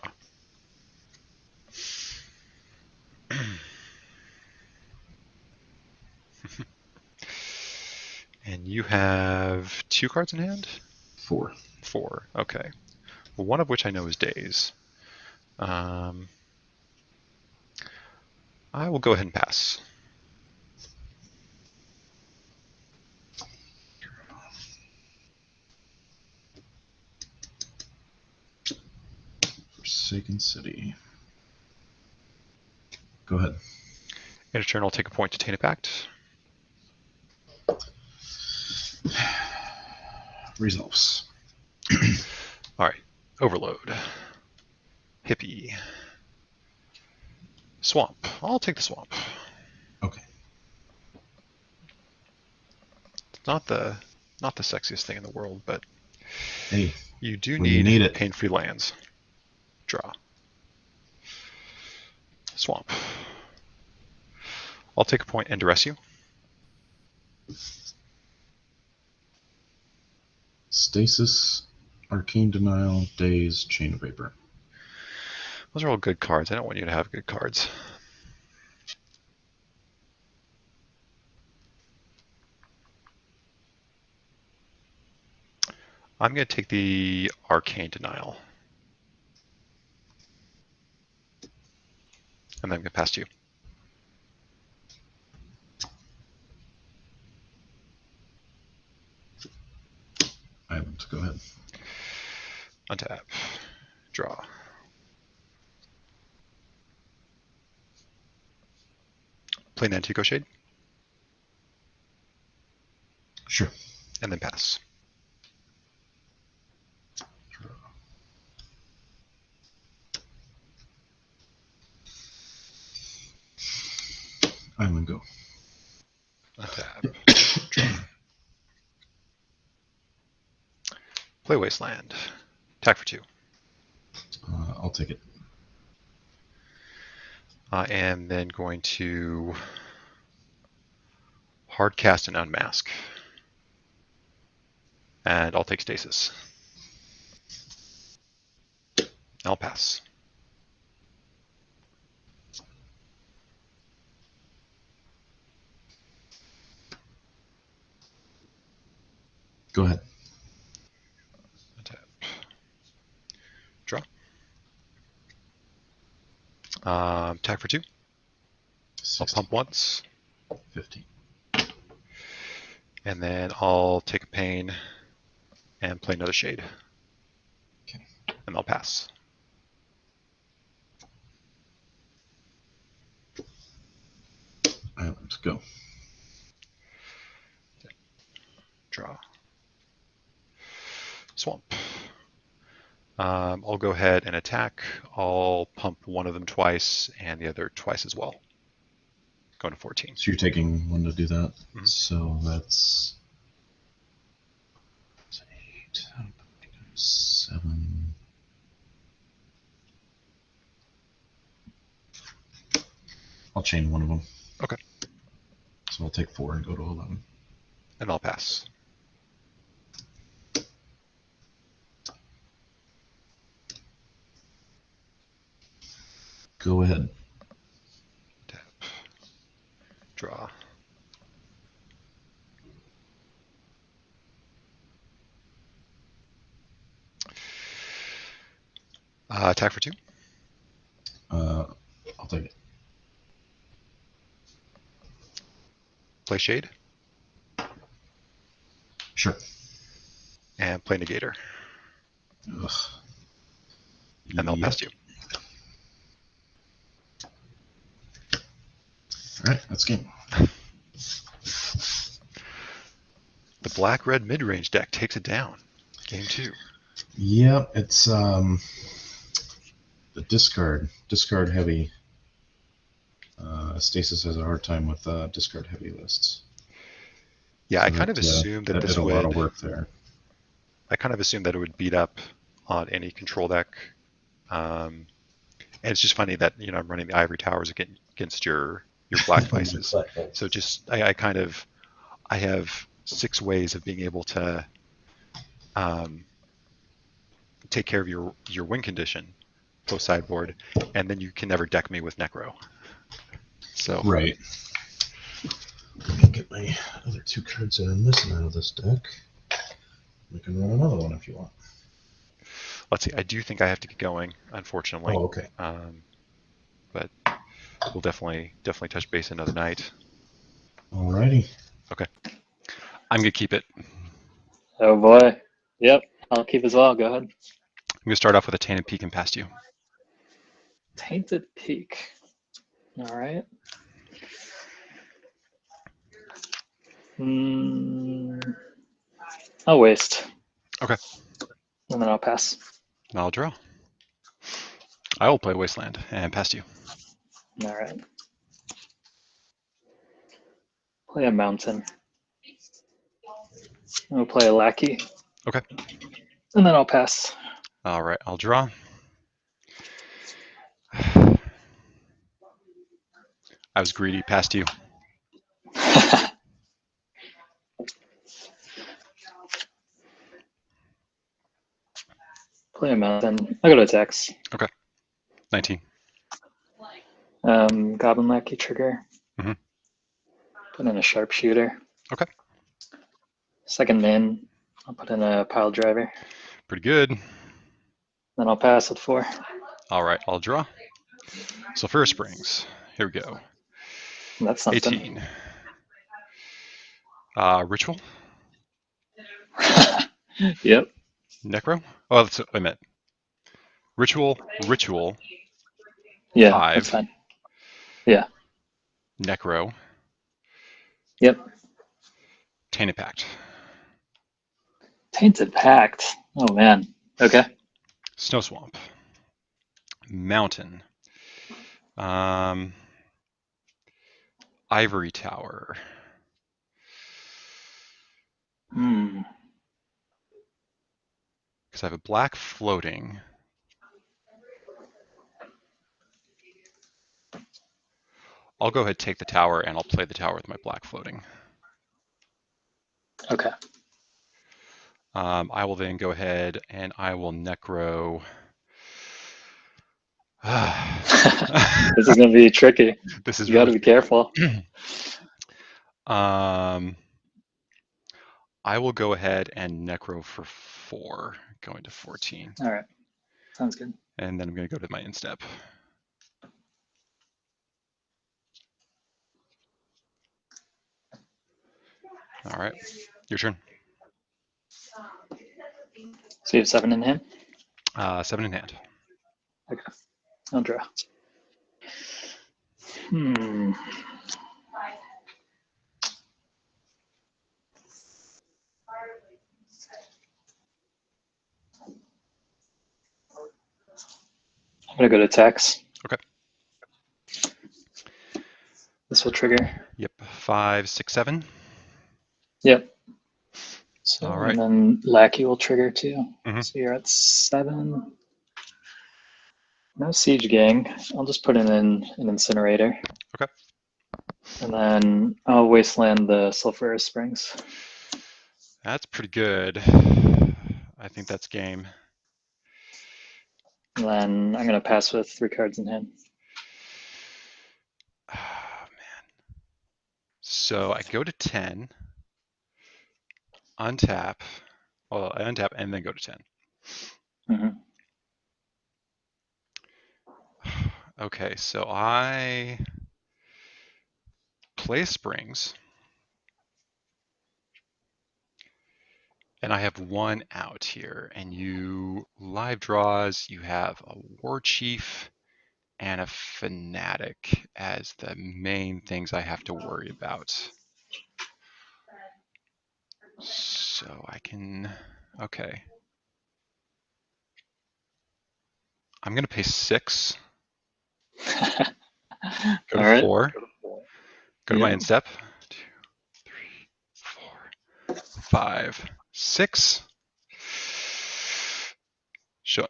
S1: And you have 2 cards in hand?
S3: 4.
S1: 4. Okay. Well, one of which I know is Days. I will go ahead and pass.
S3: Forsaken City. Go ahead.
S1: In turn, I'll take a point to Tainted Pact.
S3: Resolves.
S1: All right. Overload. Hippie. Swamp. I'll take the swamp.
S3: Okay.
S1: It's not the sexiest thing in the world, but
S3: Hey,
S1: you do
S3: when you
S1: need
S3: need it.
S1: pain-free lands. Draw. Swamp. I'll take a point and duress you.
S3: Stasis, Arcane Denial, Daze, Chain of Vapor.
S1: Those are all good cards. I don't want you to have good cards. I'm going to take the Arcane Denial. And then I'm going to pass to you.
S3: Island, go ahead.
S1: Untap. Draw. Play an Antico Shade.
S3: Sure.
S1: And then pass.
S3: Island, go.
S1: Untap. Draw. Play Wasteland. Attack for 2.
S3: I'll take it.
S1: I am then going to hardcast and unmask. And I'll take Stasis. I'll pass.
S3: Go ahead.
S1: Untap. Draw. Attack for 2. I'll
S3: 16,
S1: pump once.
S3: 15.
S1: And then I'll take a pain and play another shade.
S3: Okay.
S1: And I'll pass.
S3: Island, go.
S1: Draw. Swamp. I'll go ahead and attack. I'll pump one of them twice and the other twice as well. Going to 14.
S3: So you're taking 1 to do that.
S1: Mhm.
S3: So that's 8, 7. I'll chain one of them.
S1: Okay.
S3: So I'll take 4 and go to 11.
S1: And I'll pass.
S3: Go ahead.
S1: Tap. Draw. Attack for 2.
S3: I'll take it.
S1: Play Shade.
S3: Sure.
S1: And play Negator.
S3: Ugh.
S1: And they'll
S3: Yep.
S1: pass you.
S3: All right, that's game.
S1: The black-red mid-range deck takes it down. Game 2.
S3: Yep, it's the discard heavy Stasis has a hard time with discard heavy lists.
S1: Yeah,
S3: So
S1: I kind of assumed that
S3: that
S1: this
S3: did a lot of
S1: would.
S3: work there.
S1: I kind of assumed that it would beat up on any control deck. And it's just funny that I'm running the Ivory Towers against your Black Vices. So just I have 6 ways of being able to take care of your win condition post sideboard, and then you can never deck me with Necro. So
S3: right. Let me get my other 2 cards that I'm missing out of this deck. We can run another one if you want.
S1: let's see. I do think I have to get going, unfortunately.
S3: Oh, okay.
S1: But we'll definitely touch base another night.
S3: Alrighty.
S1: Okay. I'm gonna keep it.
S4: Oh boy. Yep, I'll keep as well. Go ahead.
S1: I'm gonna start off with a Tainted Peak and past you.
S4: Tainted Peak. All right. I'll waste.
S1: Okay.
S4: And then I'll pass.
S1: I'll draw. I will play Wasteland and past you.
S4: All right. Play a mountain. I'll play a lackey.
S1: Okay.
S4: And then I'll pass.
S1: All right. I'll draw. I was greedy. Past you.
S4: Play a mountain. I'll go to attacks.
S1: Okay. 19.
S4: Goblin lackey trigger.
S1: Mm-hmm.
S4: Put in a sharpshooter.
S1: Okay.
S4: Second main, I'll put in a pile driver.
S1: Pretty good.
S4: Then I'll pass with 4.
S1: All right. I'll draw. Sulphurous Springs. Here we go.
S4: That's something.
S1: 18. Ritual.
S4: Yep.
S1: Necro. Oh, that's what I meant. Ritual.
S4: Yeah,
S1: 5.
S4: that's fine. Yeah.
S1: Necro.
S4: Yep.
S1: Tainted Pact.
S4: Tainted Pact. Oh man. Okay.
S1: Snow Swamp. Mountain. Ivory Tower. Because I have a black floating. I'll go ahead and take the tower, and I'll play the tower with my black floating.
S4: Okay.
S1: I will then go ahead and I will Necro.
S4: This is gonna be tricky.
S1: This is
S4: You got to
S1: really
S4: be careful.
S1: I will go ahead and Necro for 4, going to 14.
S4: All right. Sounds good.
S1: And then I'm going to go to my instep. All right, your turn.
S4: So you have 7 in hand?
S1: 7 in hand.
S4: Okay. I'll draw. I'm gonna go to attacks.
S1: Okay.
S4: This will trigger.
S1: Yep. 5, 6, 7.
S4: Yep. So,
S1: all right.
S4: And then lackey will trigger too.
S1: Mm-hmm.
S4: So you're at 7. No siege gang. I'll just put in an incinerator.
S1: Okay.
S4: And then I'll wasteland the sulphurous springs.
S1: That's pretty good. I think that's game.
S4: And then I'm gonna pass with 3 cards in hand.
S1: Oh, man. So I go to 10, untap. Well, I untap and then go to 10.
S4: Mm-hmm.
S1: Okay, so I play Springs. And I have 1 out here. And you live draws, you have a War Chief and a Fanatic as the main things I have to worry about. So I can, okay. I'm gonna pay 6. Go
S4: All
S1: to
S4: right.
S1: 4. Go to my
S4: Yeah.
S1: end step. 2, 3, 4, 5, 6. Show.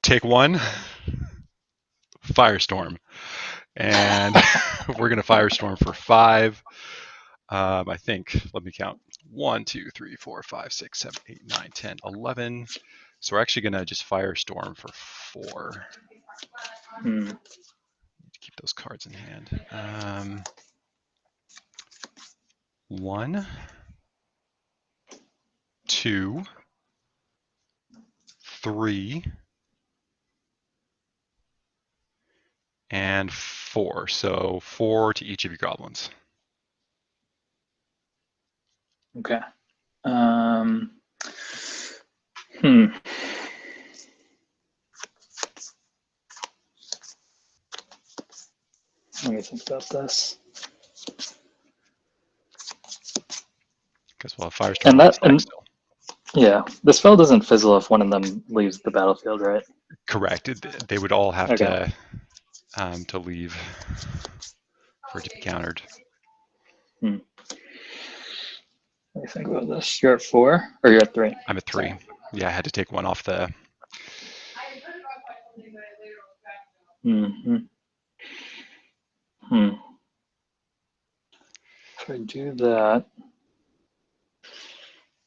S1: Take 1. Firestorm. And we're going to Firestorm for 5. I think, let me count. 1, 2, 3, 4, 5, 6, 7, 8, 9, 10, 11. So we're actually going to just Firestorm for 4. Keep those cards in hand. 1, 2, 3, and 4. So 4 to each of your goblins.
S4: Okay. Hmm. Let me think about this.
S1: Guess we'll have Firestorm
S4: And
S1: next
S4: that,
S1: deck
S4: and
S1: still.
S4: yeah, the spell doesn't fizzle if one of them leaves the battlefield, right?
S1: Correct. They would all have
S4: Okay.
S1: to leave for it to be countered.
S4: Let me think about this. You're at 4, or you're at 3?
S1: I'm at 3.
S4: Sorry.
S1: Yeah, I had to take 1 off the.
S4: Mm-hmm. If I do that,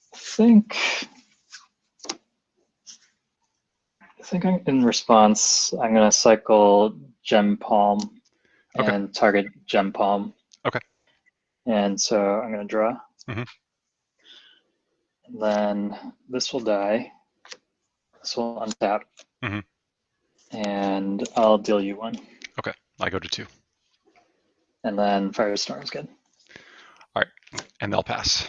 S4: I think in response, I'm going to cycle Gem Palm
S1: Okay.
S4: and target Gem Palm.
S1: Okay.
S4: And so I'm going to draw.
S1: Mhm.
S4: And then this will die. This will untap.
S1: Mhm.
S4: And I'll deal you 1.
S1: Okay. I go to 2.
S4: And then Firestorm's good.
S1: All right. And they'll pass.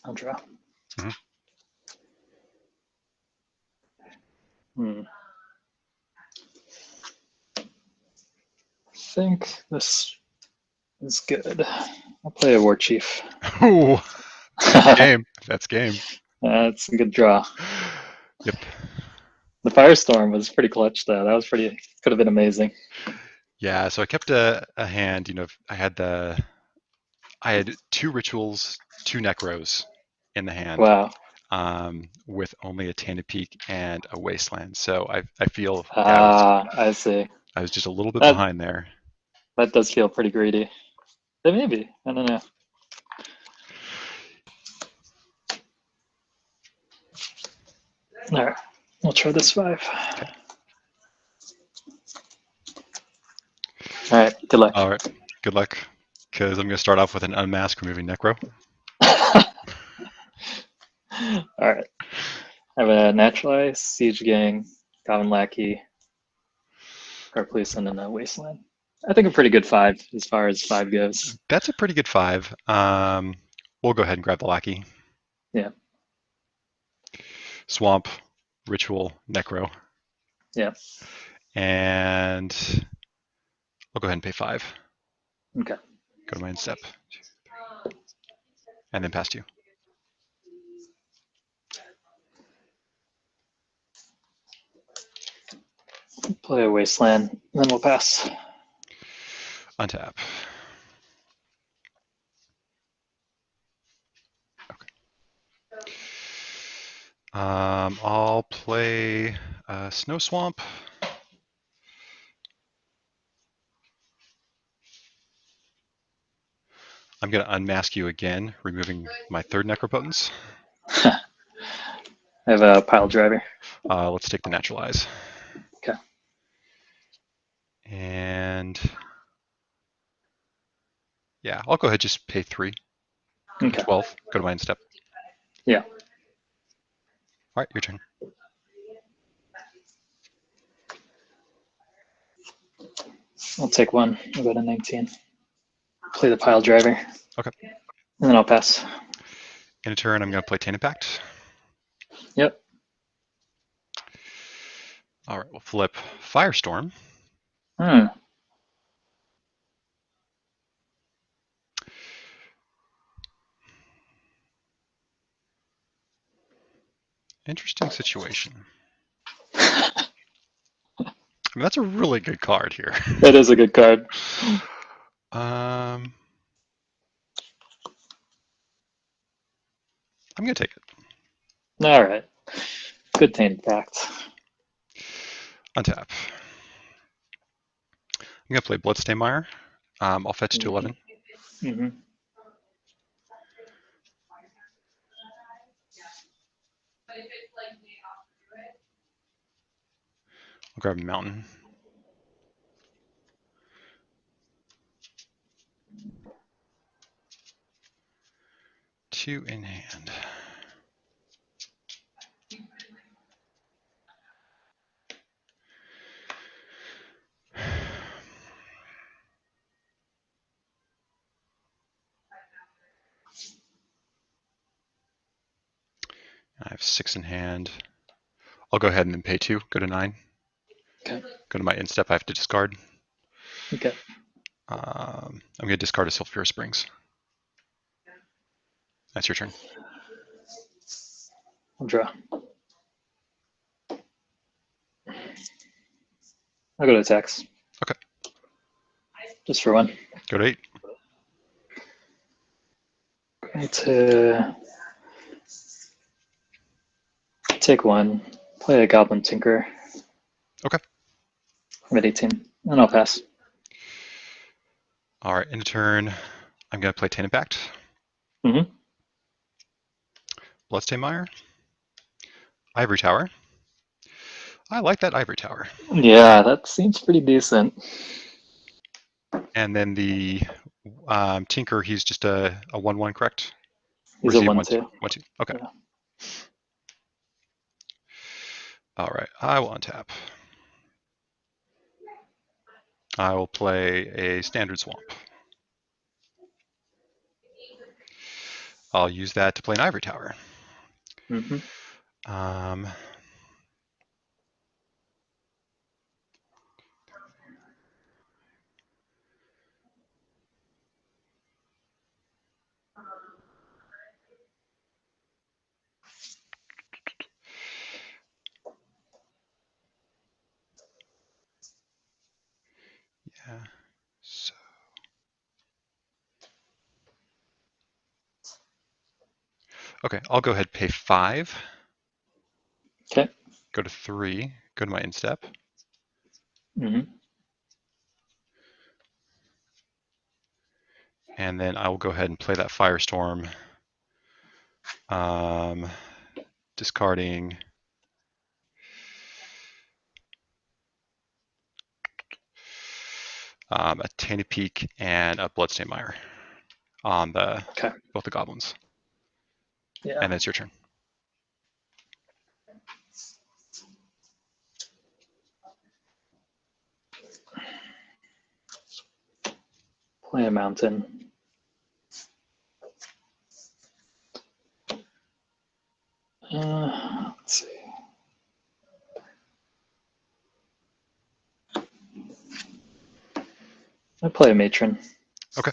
S4: I'll draw.
S1: Mhm.
S4: I think this is good. I'll play a War Chief.
S1: Ooh, that's game. That's game.
S4: That's a good draw.
S1: Yep.
S4: The Firestorm was pretty clutch, though. That was could have been amazing.
S1: Yeah. So I kept a hand. I had 2 rituals, 2 necros in the hand.
S4: Wow.
S1: With only a Tainted Peak and a Wasteland. So I feel
S4: I see.
S1: I was just a little bit
S4: That
S1: behind there.
S4: that does feel pretty greedy. But maybe. I don't know. All right. We'll try this 5.
S1: Okay.
S4: All right. Good luck.
S1: All right. Good luck, because I'm going to start off with an Unmask, removing Necro.
S4: All right. I have a Naturalized, Siege Gang, Goblin Lackey, Guard Policeman, and a Wasteland. I think a pretty good 5 as far as 5 goes.
S1: That's a pretty good 5. We'll go ahead and grab the Lackey.
S4: Yeah.
S1: Swamp, Ritual, Necro.
S4: Yeah.
S1: And I'll go ahead and pay 5.
S4: Okay.
S1: Go to my end step. 2, 3. And then pass 2.
S4: Play a Wasteland, and then we'll pass.
S1: Untap. Okay. I'll play Snow Swamp. I'm going to unmask you again, removing my 3rd Necropotence.
S4: I have a Pile Driver.
S1: Let's take the Naturalize.
S4: Okay.
S1: And yeah, I'll go ahead, just pay 3. Go
S4: Okay.
S1: to 12. Go to my end step.
S4: Yeah.
S1: All right, your turn.
S4: I'll take 1. I'll go to 19. Play the Pile Driver.
S1: Okay.
S4: And then I'll pass.
S1: In a turn, I'm going to play Tainted Pact.
S4: Yep.
S1: All right, we'll flip Firestorm. Interesting situation. I mean, that's a really good card here.
S4: That is a good card.
S1: I'm gonna take it.
S4: All right. Good Tainted Pact.
S1: Untap. I'm gonna play Bloodstainmire. I'll fetch to 11.
S4: Mm-hmm.
S1: I'll grab a mountain. Two in hand. I have 6 in hand. I'll go ahead and then pay 2. Go to 9.
S4: Okay.
S1: Go to my instep. I have to discard.
S4: Okay.
S1: I'm going to discard a Sulphur Springs. That's your turn.
S4: I'll draw. I'll go to attacks.
S1: Okay.
S4: Just for one.
S1: Go to 8.
S4: Going to take 1. Play a Goblin Tinker.
S1: Okay.
S4: I'm at 18. And I'll pass.
S1: All right. In turn, I'm going to play Tainted Pact.
S4: Mm-hmm.
S1: Bloodstainmire. Ivory Tower. I like that Ivory Tower.
S4: Yeah, that seems pretty decent.
S1: And then the Tinker, he's just a 1/1, correct?
S4: He's a 1/2.
S1: 1/2. Okay.
S4: Yeah.
S1: All right. I will untap. I will play a standard swamp. I'll use that to play an Ivory Tower.
S4: Mm-hmm.
S1: Yeah. So. Okay, I'll go ahead and pay 5.
S4: Okay.
S1: Go to 3. Go to my instep.
S4: Mm-hmm.
S1: And then I will go ahead and play that Firestorm. Discarding a Tainted Peak and a Bloodstainmire on the both the goblins.
S4: Yeah.
S1: And then it's your turn.
S4: Play a mountain. Let's see. I play a matron.
S1: Okay.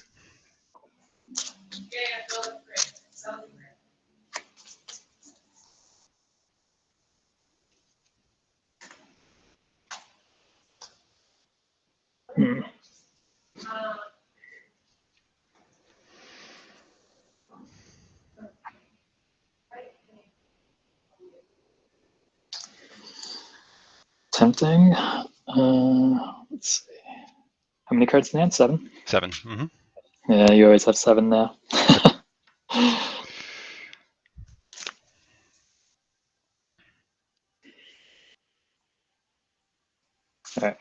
S4: Hmm. Tempting. Let's see. How many cards in hand? 7?
S1: 7. Mm-hmm.
S4: Yeah, you always have 7 now. Alright.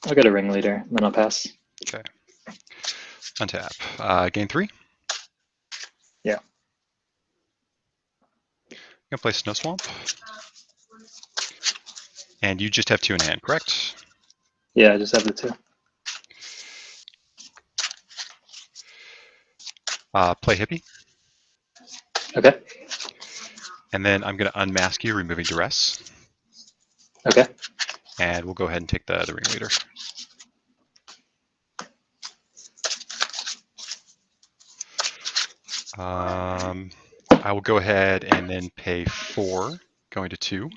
S4: I'll get a ringleader, then I'll pass.
S1: Okay. Untap. Gain 3.
S4: Yeah.
S1: I'm gonna play Snow Swamp. And you just have 2 in hand, correct?
S4: Yeah, I just have the 2.
S1: Play Hippie.
S4: Okay.
S1: And then I'm gonna unmask you, removing duress.
S4: Okay.
S1: And we'll go ahead and take the ringleader. I will go ahead and then pay 4, going to 2.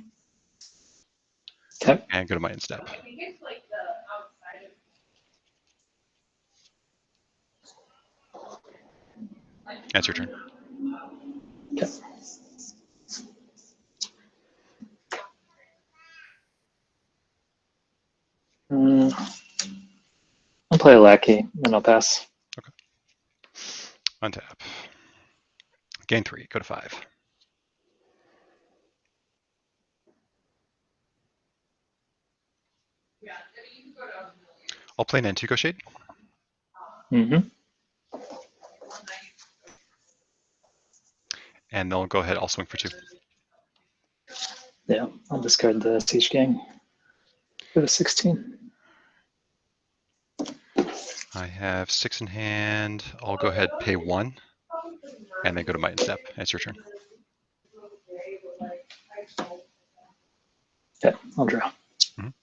S4: Okay.
S1: And go to my instep. That's your turn.
S4: Okay. I'll play a lackey, and I'll pass.
S1: Okay. Untap. Gain 3. Go to 5. I'll play an Antico Shade.
S4: Mm-hmm.
S1: And they'll go ahead. I'll swing for 2.
S4: Yeah, I'll discard the Siege Gang. Go to 16.
S1: I have 6 in hand. I'll go ahead, pay 1, and then go to Might and Step. It's your turn.
S4: Okay, I'll draw.
S1: Mhm.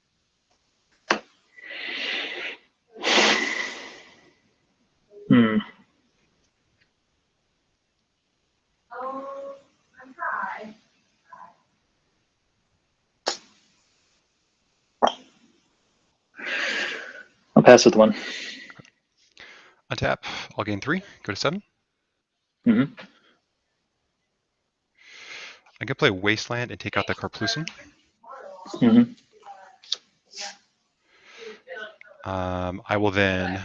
S4: Hmm. I'll pass with 1.
S1: Untap. I'll gain 3. Go to 7.
S4: Mm-hmm.
S1: I can play Wasteland and take out the Carplucin.
S4: Mm-hmm.
S1: I will then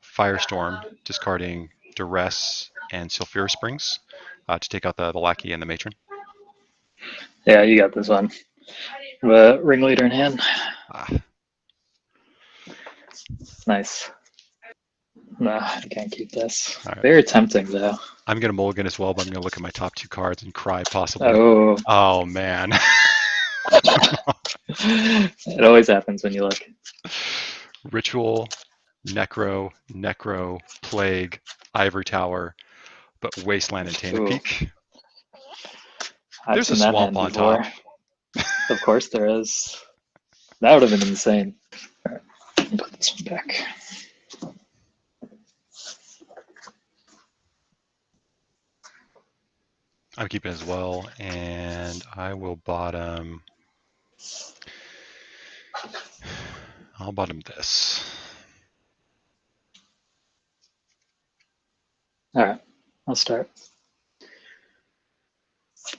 S1: Firestorm, discarding Duress and Sulfurous Springs to take out the Lackey and the Matron.
S4: Yeah, you got this one. The Ringleader in hand.
S1: Ah,
S4: Nice. Nah, I can't keep this.
S1: All right.
S4: Very tempting, though.
S1: I'm going to mulligan as well, but I'm going to look at my top 2 cards and cry possibly.
S4: Oh.
S1: Oh, man.
S4: It always happens when you look.
S1: Ritual, Necro, Plague, Ivory Tower, but Wasteland and Tainted
S4: Ooh.
S1: Peak.
S4: I've
S1: There's a
S4: seen that
S1: swamp
S4: hand
S1: on
S4: before.
S1: top.
S4: Of course there is. That would have been insane. All right, put this one back.
S1: I'm keeping as well, and I will bottom. I'll bottom this.
S4: All right, I'll start.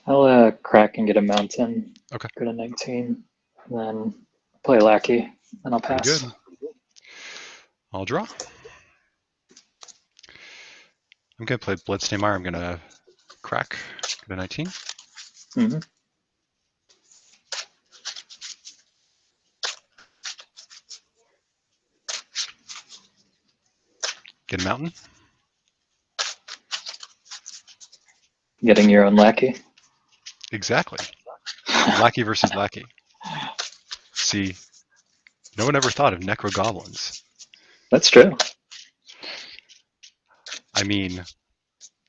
S4: I'll crack and get a mountain.
S1: Okay.
S4: Go to 19. And then play lackey, and I'll
S1: Pretty
S4: pass.
S1: good. I'll draw. I'm going to play Bloodstainmire. I'm going to crack. Go to 19.
S4: Mm-hmm.
S1: Get a mountain.
S4: Getting your own lackey.
S1: Exactly. Lackey versus Lackey. See, no one ever thought of Necro Goblins.
S4: That's true.
S1: I mean,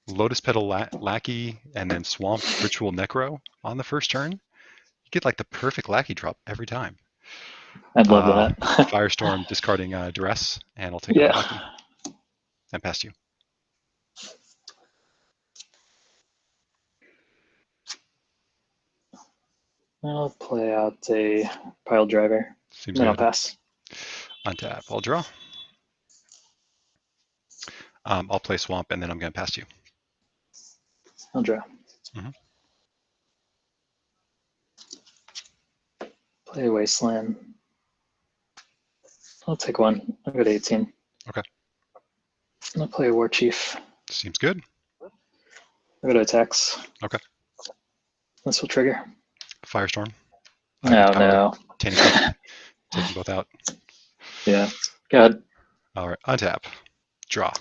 S1: Lotus Petal Lackey and then Swamp Ritual Necro on the first turn. You get like the perfect Lackey drop every time.
S4: I'd love that.
S1: Firestorm discarding Duress, and I'll take
S4: Yeah.
S1: out Lackey. And pass you.
S4: I'll play out a pile driver.
S1: Seems
S4: Then I'll
S1: good.
S4: pass.
S1: Untap. I'll draw. I'll play Swamp, and then I'm going to pass you.
S4: I'll draw.
S1: Mm-hmm.
S4: Play Wasteland. I'll take 1. I'll go to 18.
S1: Okay.
S4: I'll play War Chief.
S1: Seems good.
S4: I'll go to attacks.
S1: Okay.
S4: This will trigger.
S1: Firestorm.
S4: Oh,
S1: Ivory Tower,
S4: no.
S1: Tainted Peak. Take them both out.
S4: Yeah. Go ahead.
S1: All right. Untap. Draw.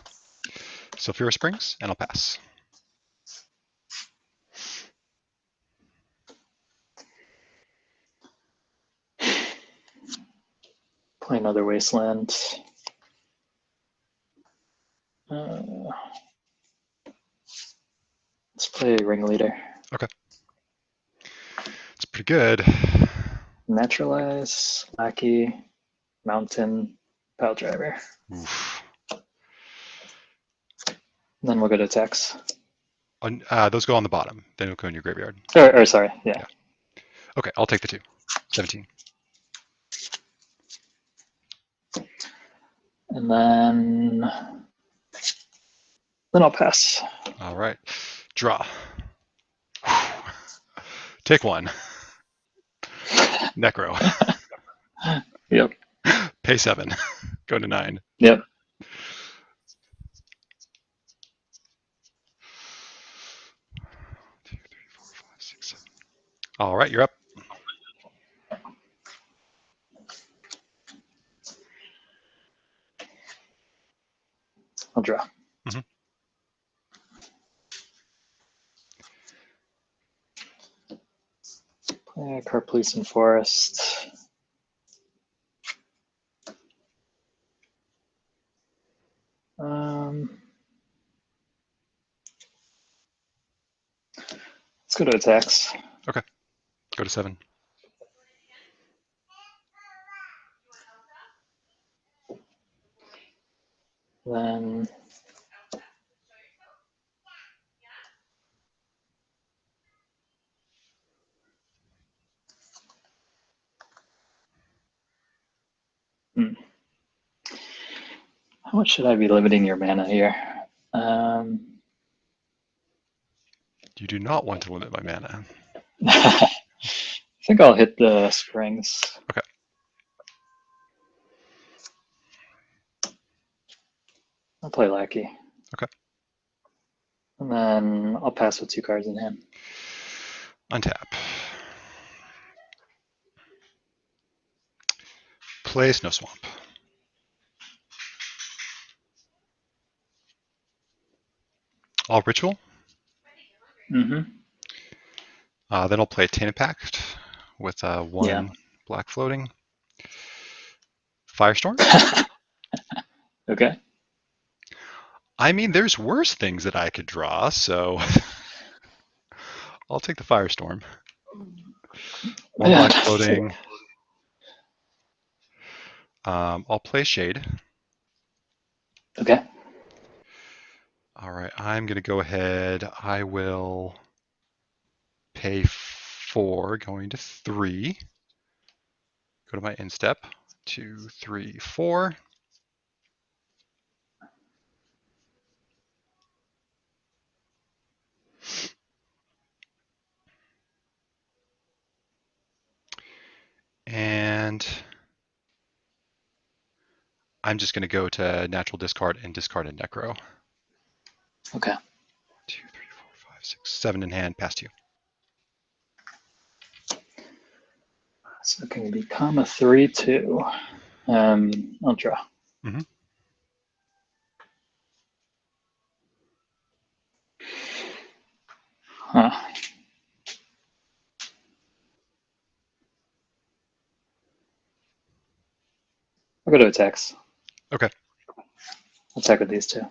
S1: Sulfurous Springs, and I'll pass.
S4: Play another Wasteland. Let's play Ringleader.
S1: Okay. It's pretty good.
S4: Naturalize, Lackey, Mountain, Pile Driver.
S1: Oof.
S4: And then we'll go to attacks.
S1: Those go on the bottom. Then they'll go in your graveyard.
S4: Or sorry, yeah.
S1: Okay, I'll take the 2. 17.
S4: And then Then I'll pass.
S1: All right. Draw. Take one. Necro.
S4: Yep.
S1: Pay 7. Go to 9.
S4: Yep.
S1: Two, three, four, five, six, 7. All right, you're up.
S4: I'll draw.
S1: Mhm.
S4: Play Car Police and Forest. Let's go to attacks.
S1: Okay. Go to 7.
S4: Then how much should I be limiting your mana here?
S1: You do not want to limit my mana.
S4: I think I'll hit the springs.
S1: Okay.
S4: I'll play Lackey.
S1: Okay.
S4: And then I'll pass with 2 cards in hand.
S1: Untap. Play Snow Swamp. All Ritual.
S4: Mm-hmm.
S1: Then I'll play Tainted Pact with 1 black floating. Firestorm.
S4: Okay.
S1: I mean, there's worse things that I could draw, so I'll take the Firestorm. 1
S4: Yeah,
S1: black floating. I'll play Shade.
S4: Okay.
S1: All right, I'm going to go ahead. I will pay 4, going to 3. Go to my end step. 2, 3, 4. And I'm just going to go to natural discard and discard a Necro.
S4: Okay.
S1: 2, 3, 4, 5, 6, 7 in hand, past you.
S4: So it can become a 3/2. I'll draw.
S1: Mm-hmm.
S4: Huh. I'll go to attacks.
S1: Okay.
S4: Attack with these 2.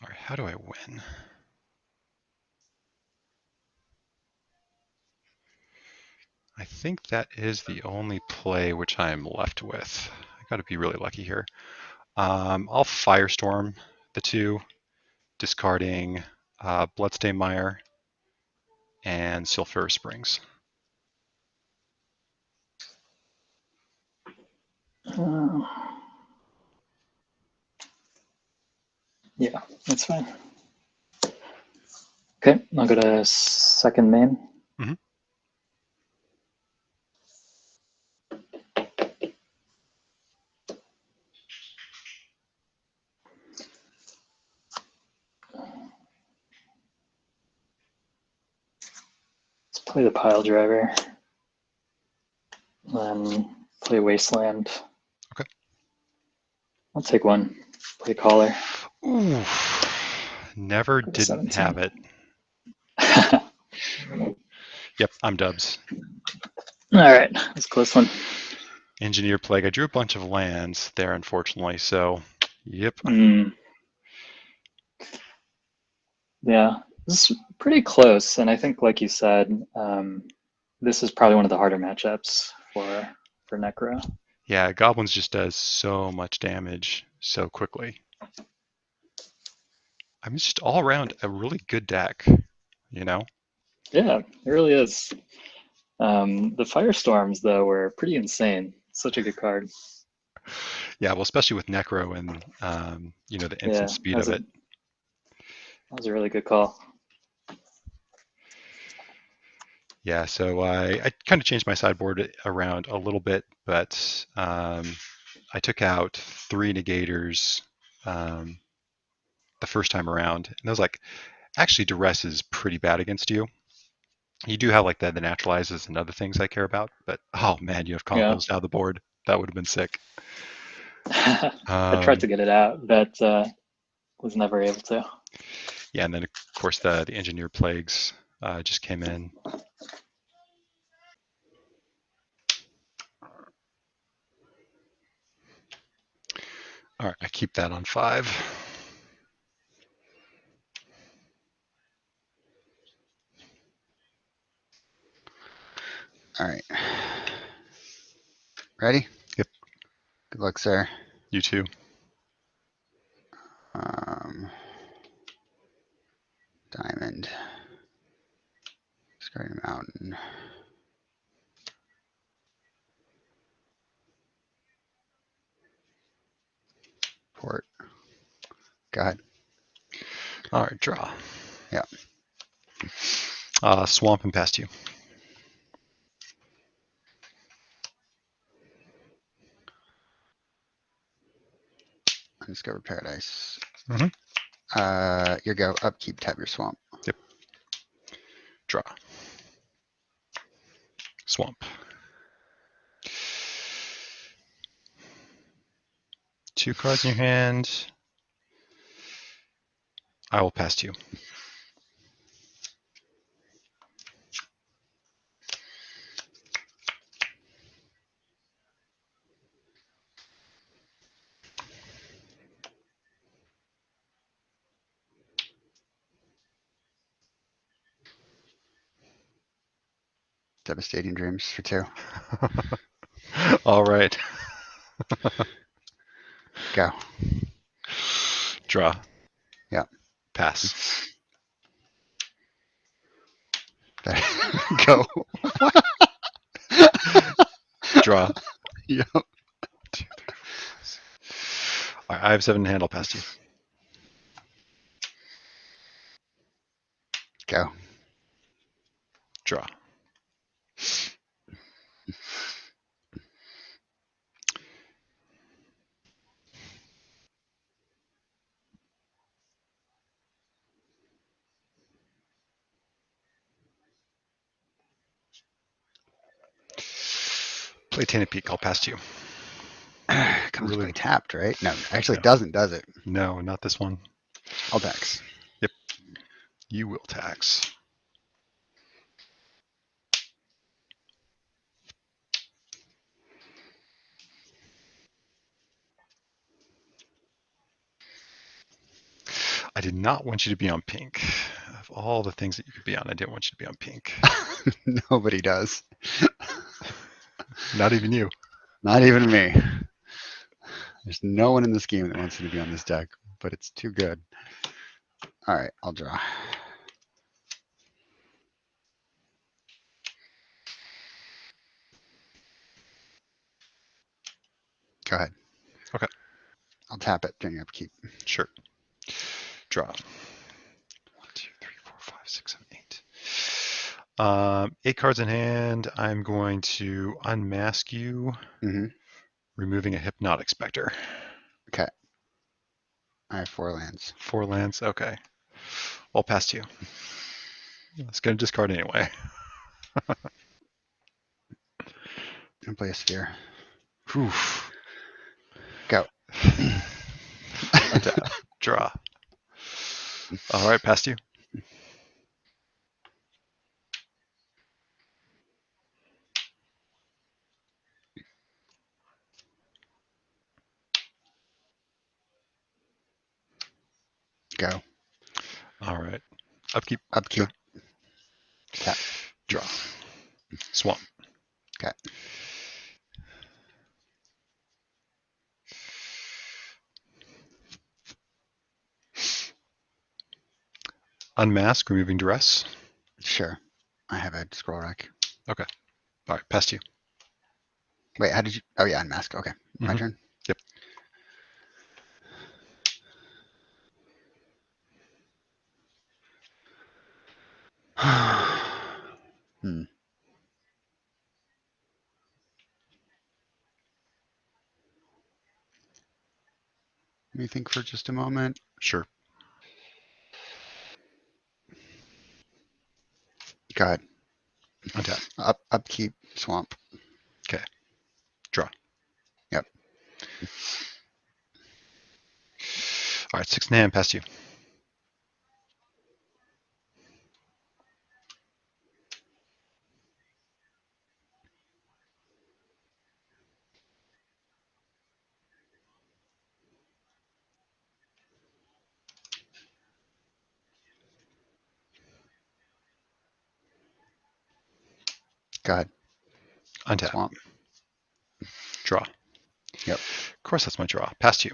S1: All right, how do I win? I think that is the only play which I am left with. I got to be really lucky here. I'll Firestorm the 2, discarding Bloodstained Mire and Sulphur Springs.
S4: Yeah, that's fine. Okay, I'll go to second main.
S1: Mm-hmm.
S4: Let's play the Pile Driver. Then play Wasteland.
S1: Okay.
S4: I'll take 1. Play Caller.
S1: Ooh, never
S4: Go to
S1: didn't
S4: 17.
S1: have it. Yep, I'm dubs.
S4: All right, that's a close one.
S1: Engineer Plague. I drew a bunch of lands there, unfortunately, so yep.
S4: Yeah, this is pretty close, and I think, like you said, this is probably one of the harder matchups for Necro.
S1: Yeah, Goblins just does so much damage so quickly. I mean, it's just all around a really good deck, you know?
S4: Yeah, it really is. The Firestorms, though, were pretty insane. Such a good card.
S1: Yeah, well, especially with Necro and the instant
S4: Yeah,
S1: speed of it.
S4: that was a really good call.
S1: Yeah, so I kind of changed my sideboard around a little bit, but I took out 3 negators the first time around, and I was like, actually, duress is pretty bad against you. You do have like the naturalizes and other things I care about, but oh man, you have
S4: Yeah.
S1: combos out of the board. That would have been sick.
S4: I tried to get it out, but was never able to.
S1: Yeah, and then of course the engineer plagues just came in. All right, I keep that on 5.
S5: All right. Ready?
S1: Yep.
S5: Good luck, sir.
S1: You too.
S5: Diamond. Discarding mountain. Port. Go ahead.
S1: All right, draw.
S5: Yeah.
S1: Swamp and past you.
S5: Undiscovered paradise.
S1: Mm-hmm.
S5: Your go. Upkeep. Tap your swamp.
S1: Yep. Draw. Swamp. 2 cards in your hand. I will pass to you.
S5: Devastating dreams for 2.
S1: All right.
S5: Go.
S1: Draw.
S5: Yeah.
S1: Pass.
S5: Go.
S1: Draw.
S5: Yep.
S1: 1, 2, 3, 4, 5, 6. All right, I have 7 in hand. I'll pass to you.
S5: Go.
S1: Draw. Play Tainted Peak. I'll pass to you.
S5: Comes
S1: Really?
S5: play tapped, right? No, actually
S1: No.
S5: doesn't, does it?
S1: No, not this one.
S5: I'll tax.
S1: Yep. You will tax. I did not want you to be on pink. Of all the things that you could be on, I didn't want you to be on pink.
S5: Nobody does.
S1: Not even you.
S5: Not even me. There's no one in this game that wants to be on this deck, but it's too good. All right, I'll draw. Go ahead.
S1: Okay.
S5: I'll tap it during your upkeep.
S1: Sure. Draw. 1, 2, 3, 4, 5, 6, 7, 8. 8 cards in hand. I'm going to unmask you, removing a Hypnotic Spectre.
S5: Okay. I have 4 lands.
S1: 4 lands. Okay. I'll pass to you. It's going to discard anyway.
S5: And play a sphere.
S1: Whew.
S5: Go.
S1: Untap. Draw. All right, past you.
S5: Go.
S1: All right. Upkeep.
S5: Upkeep.
S1: Go.
S5: Tap.
S1: Draw. Swamp.
S5: Okay.
S1: Unmask, removing duress.
S5: Sure. I have a scroll rack.
S1: Okay. All right, past you.
S5: Wait, how did you? Oh yeah, unmask. Okay, my
S1: Mhm.
S5: turn.
S1: Yep.
S5: Hmm. Let me think for just a moment.
S1: Sure.
S5: Go ahead.
S1: Untap.
S5: Upkeep swamp.
S1: Okay. Draw.
S5: Yep.
S1: All right, 6 in hand, past you.
S5: Go ahead.
S1: Untap.
S5: Swamp.
S1: Draw.
S5: Yep.
S1: Of course, that's my draw. Past you.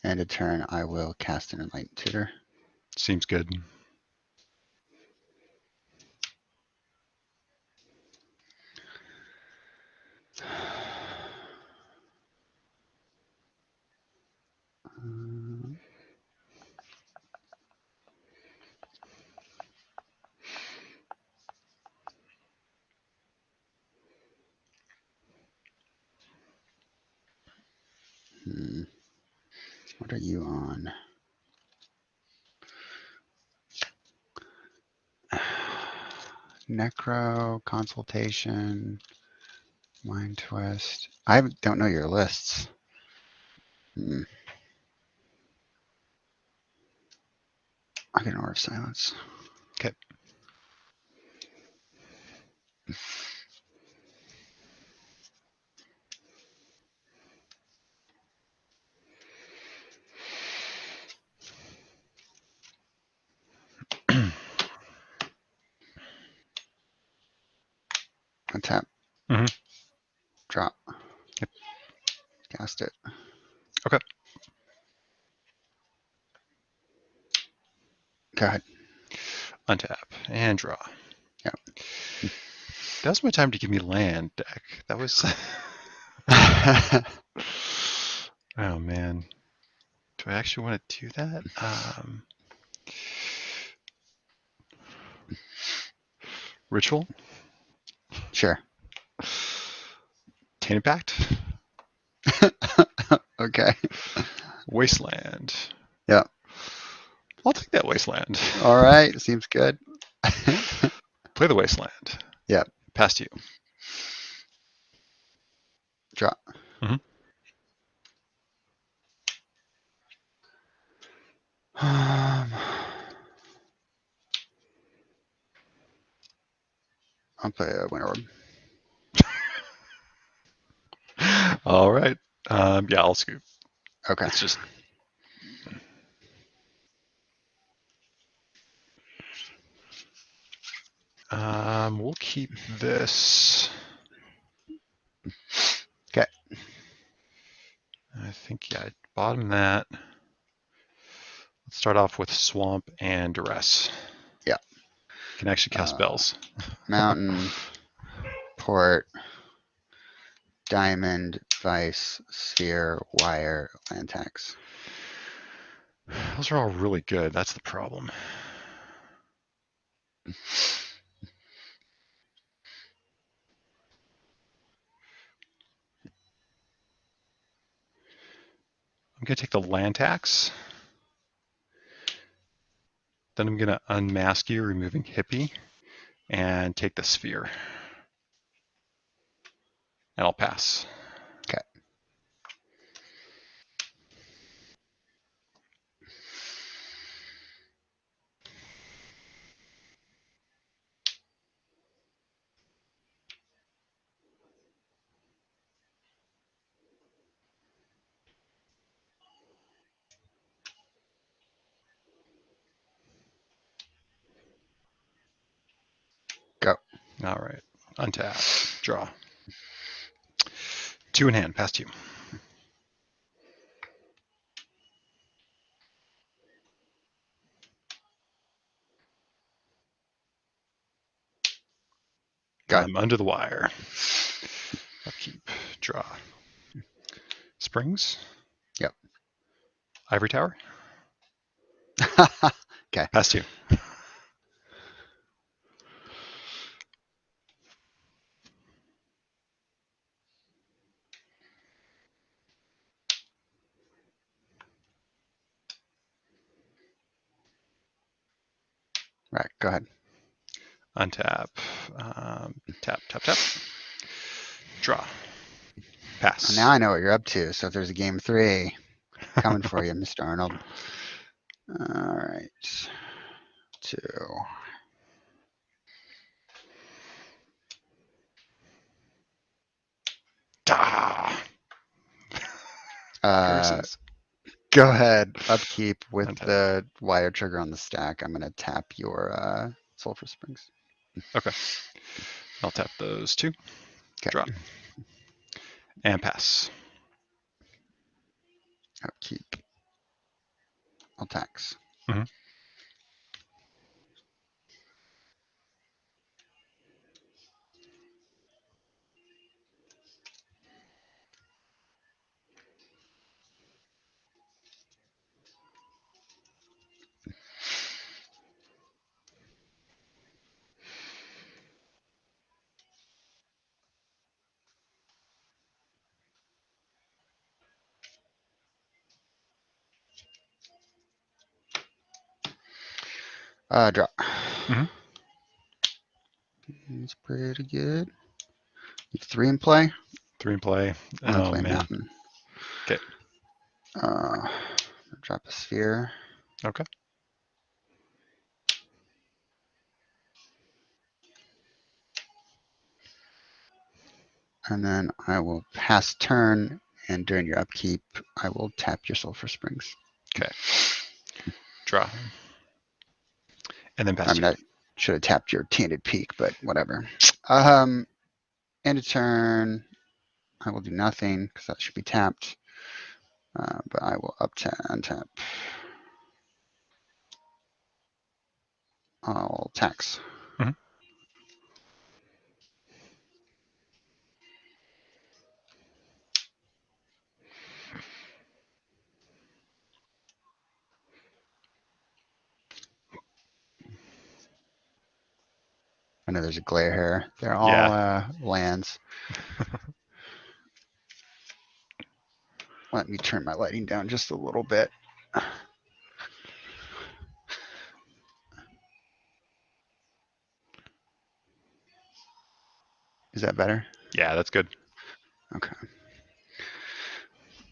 S5: And a turn, I will cast an Enlightened Tutor.
S1: Seems good.
S5: What are you on? Necro, Consultation, Mind Twist. I don't know your lists. I get an Aura of Silence.
S1: Okay.
S5: Untap.
S1: Mhm.
S5: Drop.
S1: Yep.
S5: Cast it.
S1: Okay.
S5: Go ahead.
S1: Untap and draw.
S5: Yep.
S1: That was my time to give me land deck. That was. Oh man. Do I actually want to do that? Ritual?
S5: Sure.
S1: Tainted Pact?
S5: Okay.
S1: Wasteland.
S5: Yep.
S1: I'll take that Wasteland.
S5: All right. Seems good.
S1: Play the Wasteland.
S5: Yep.
S1: Past you.
S5: Drop.
S1: Mhm.
S5: I'll play a Winter Orb.
S1: All right. Yeah, I'll scoop.
S5: Okay.
S1: It's just. We'll keep this.
S5: Okay.
S1: I think, yeah, bottom that. Let's start off with Swamp and Duress.
S5: Yeah.
S1: Can actually cast spells.
S5: Mountain, Port, Diamond, Vice, Sphere, Wire, Land Tax.
S1: Those are all really good. That's the problem. I'm going to take the land tax. Then I'm going to unmask you, removing Hippie, and take the sphere. And I'll pass.
S5: Okay. Go.
S1: All right. Untap. Draw. 2 in hand. Past you.
S5: Go. ahead.
S1: Under the wire. Upkeep. Draw. Springs.
S5: Yep.
S1: Ivory Tower.
S5: Okay.
S1: Pass 2.
S5: Right. Go ahead.
S1: Untap. Tap, tap, tap. Draw. Pass.
S5: Now I know what you're up to. So if there's a game 3 coming for you, Mr. Arnold. All right. 2.
S1: Ah,
S5: Uh,
S1: curses.
S5: go ahead. Upkeep with
S1: Untap.
S5: the wire trigger on the stack. I'm going to tap your Sulfur Springs.
S1: Okay. I'll tap those 2.
S5: Okay.
S1: Draw. And pass.
S5: Upkeep. I'll tax.
S1: Mhm.
S5: Draw.
S1: Mhm.
S5: It's pretty good. 3 in play.
S1: 3 in play.
S5: I'm going to
S1: Oh,
S5: play
S1: man.
S5: Mountain.
S1: Okay.
S5: Drop a sphere.
S1: Okay.
S5: And then I will pass turn, and during your upkeep, I will tap your Sulfur Springs.
S1: Okay. Draw. And then pass
S5: I mean,
S1: 2.
S5: I should have tapped your Tainted Peak, but whatever. End of turn, I will do nothing because that should be tapped. But I will untap. I'll tax.
S1: Mhm.
S5: I know there's a glare here. They're all
S1: Yeah.
S5: lands. Let me turn my lighting down just a little bit. Is that better?
S1: Yeah, that's good.
S5: Okay.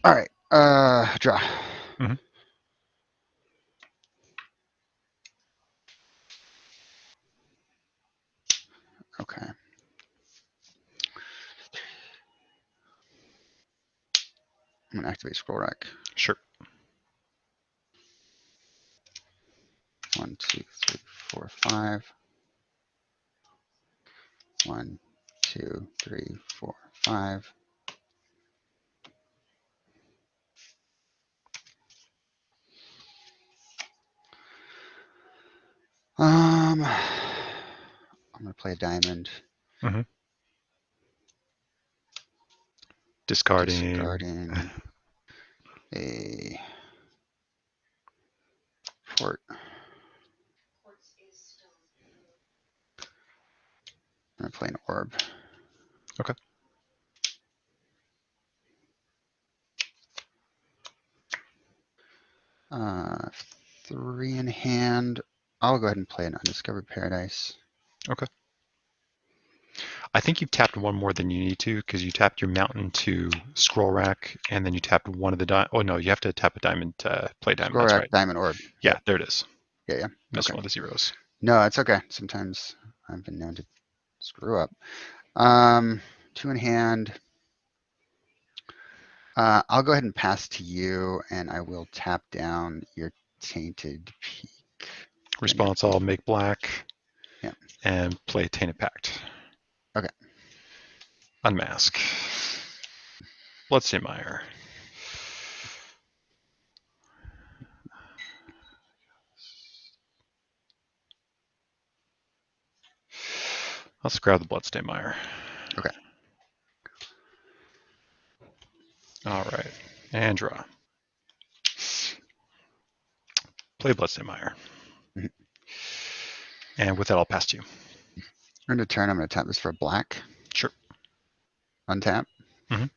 S5: All right. Draw.
S1: Mhm.
S5: Okay. I'm gonna activate Scroll Rack.
S1: Sure.
S5: 1, 2, 3, 4, 5. 1, 2, 3, 4, 5. I'm gonna play a diamond.
S1: Mhm. Discarding.
S5: Discarding a fort. I'm gonna play an orb.
S1: Okay.
S5: Uh, 3 in hand. I'll go ahead and play an Undiscovered Paradise.
S1: Okay. I think you've tapped one more than you need to because you tapped your mountain to Scroll Rack, and then you tapped one of the diamond. Oh no, you have to tap a diamond to play diamond.
S5: Scroll
S1: That's
S5: Rack,
S1: right.
S5: Diamond Orb.
S1: Yeah, there it is.
S5: Yeah.
S1: Missed
S5: Okay.
S1: one of the zeros.
S5: No, it's okay. Sometimes I've been known to screw up. 2 in hand. I'll go ahead and pass to you, and I will tap down your Tainted Peak.
S1: Response, I'll make black.
S5: Yeah.
S1: And play Tainted Pact.
S5: Okay.
S1: Unmask. Bloodstainmire. Let's grab the Bloodstained Mire.
S5: Okay.
S1: All right. And draw. Play Bloodstained Mire.
S5: Mhm.
S1: And with that, I'll pass to you.
S5: End of turn, I'm going to tap this for a black.
S1: Sure.
S5: Untap.
S1: Mhm.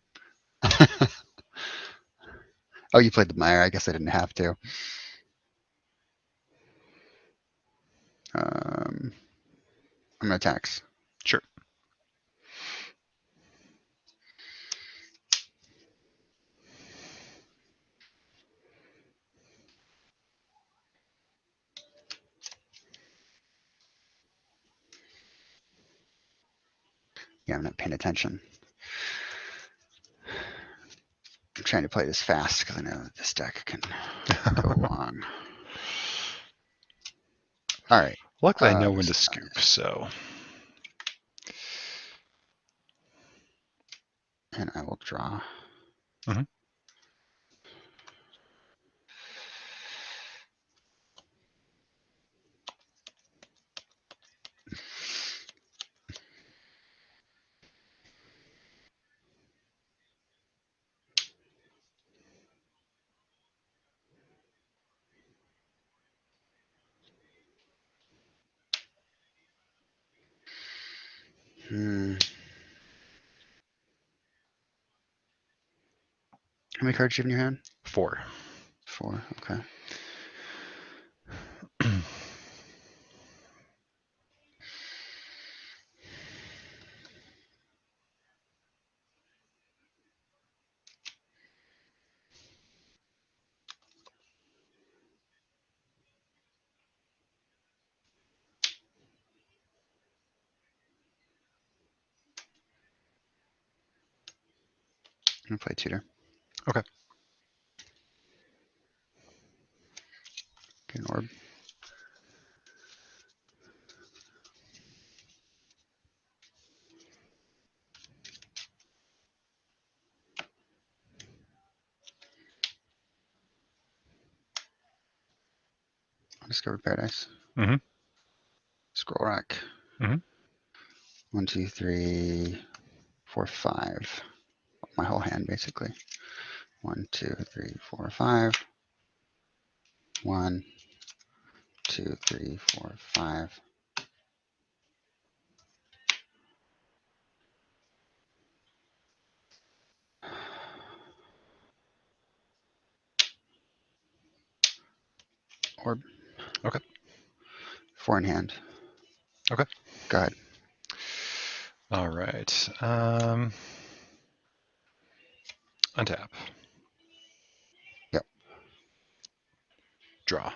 S5: Oh, you played the Mire. I guess I didn't have to. I'm going to tax.
S1: Sure.
S5: Yeah, I'm not paying attention. I'm trying to play this fast because I know that this deck can go long. All right.
S1: Luckily, I know when to
S5: this
S1: scoop,
S5: guy.
S1: so.
S5: And I will draw.
S1: Mhm.
S5: How many cards do you have in your hand?
S1: 4.
S5: 4. Okay. I'm going to play tutor.
S1: Okay.
S5: Get an orb. Discover Paradise.
S1: Mhm.
S5: Scroll rack.
S1: Mhm.
S5: 1, 2, 3, 4, 5. My whole hand, basically. 1, 2, 3, 4, 5. 1, 2, 3, 4, 5. Orb.
S1: Okay.
S5: 4 in hand.
S1: Okay.
S5: Go ahead.
S1: All right. Untap.
S5: Yep.
S1: Draw.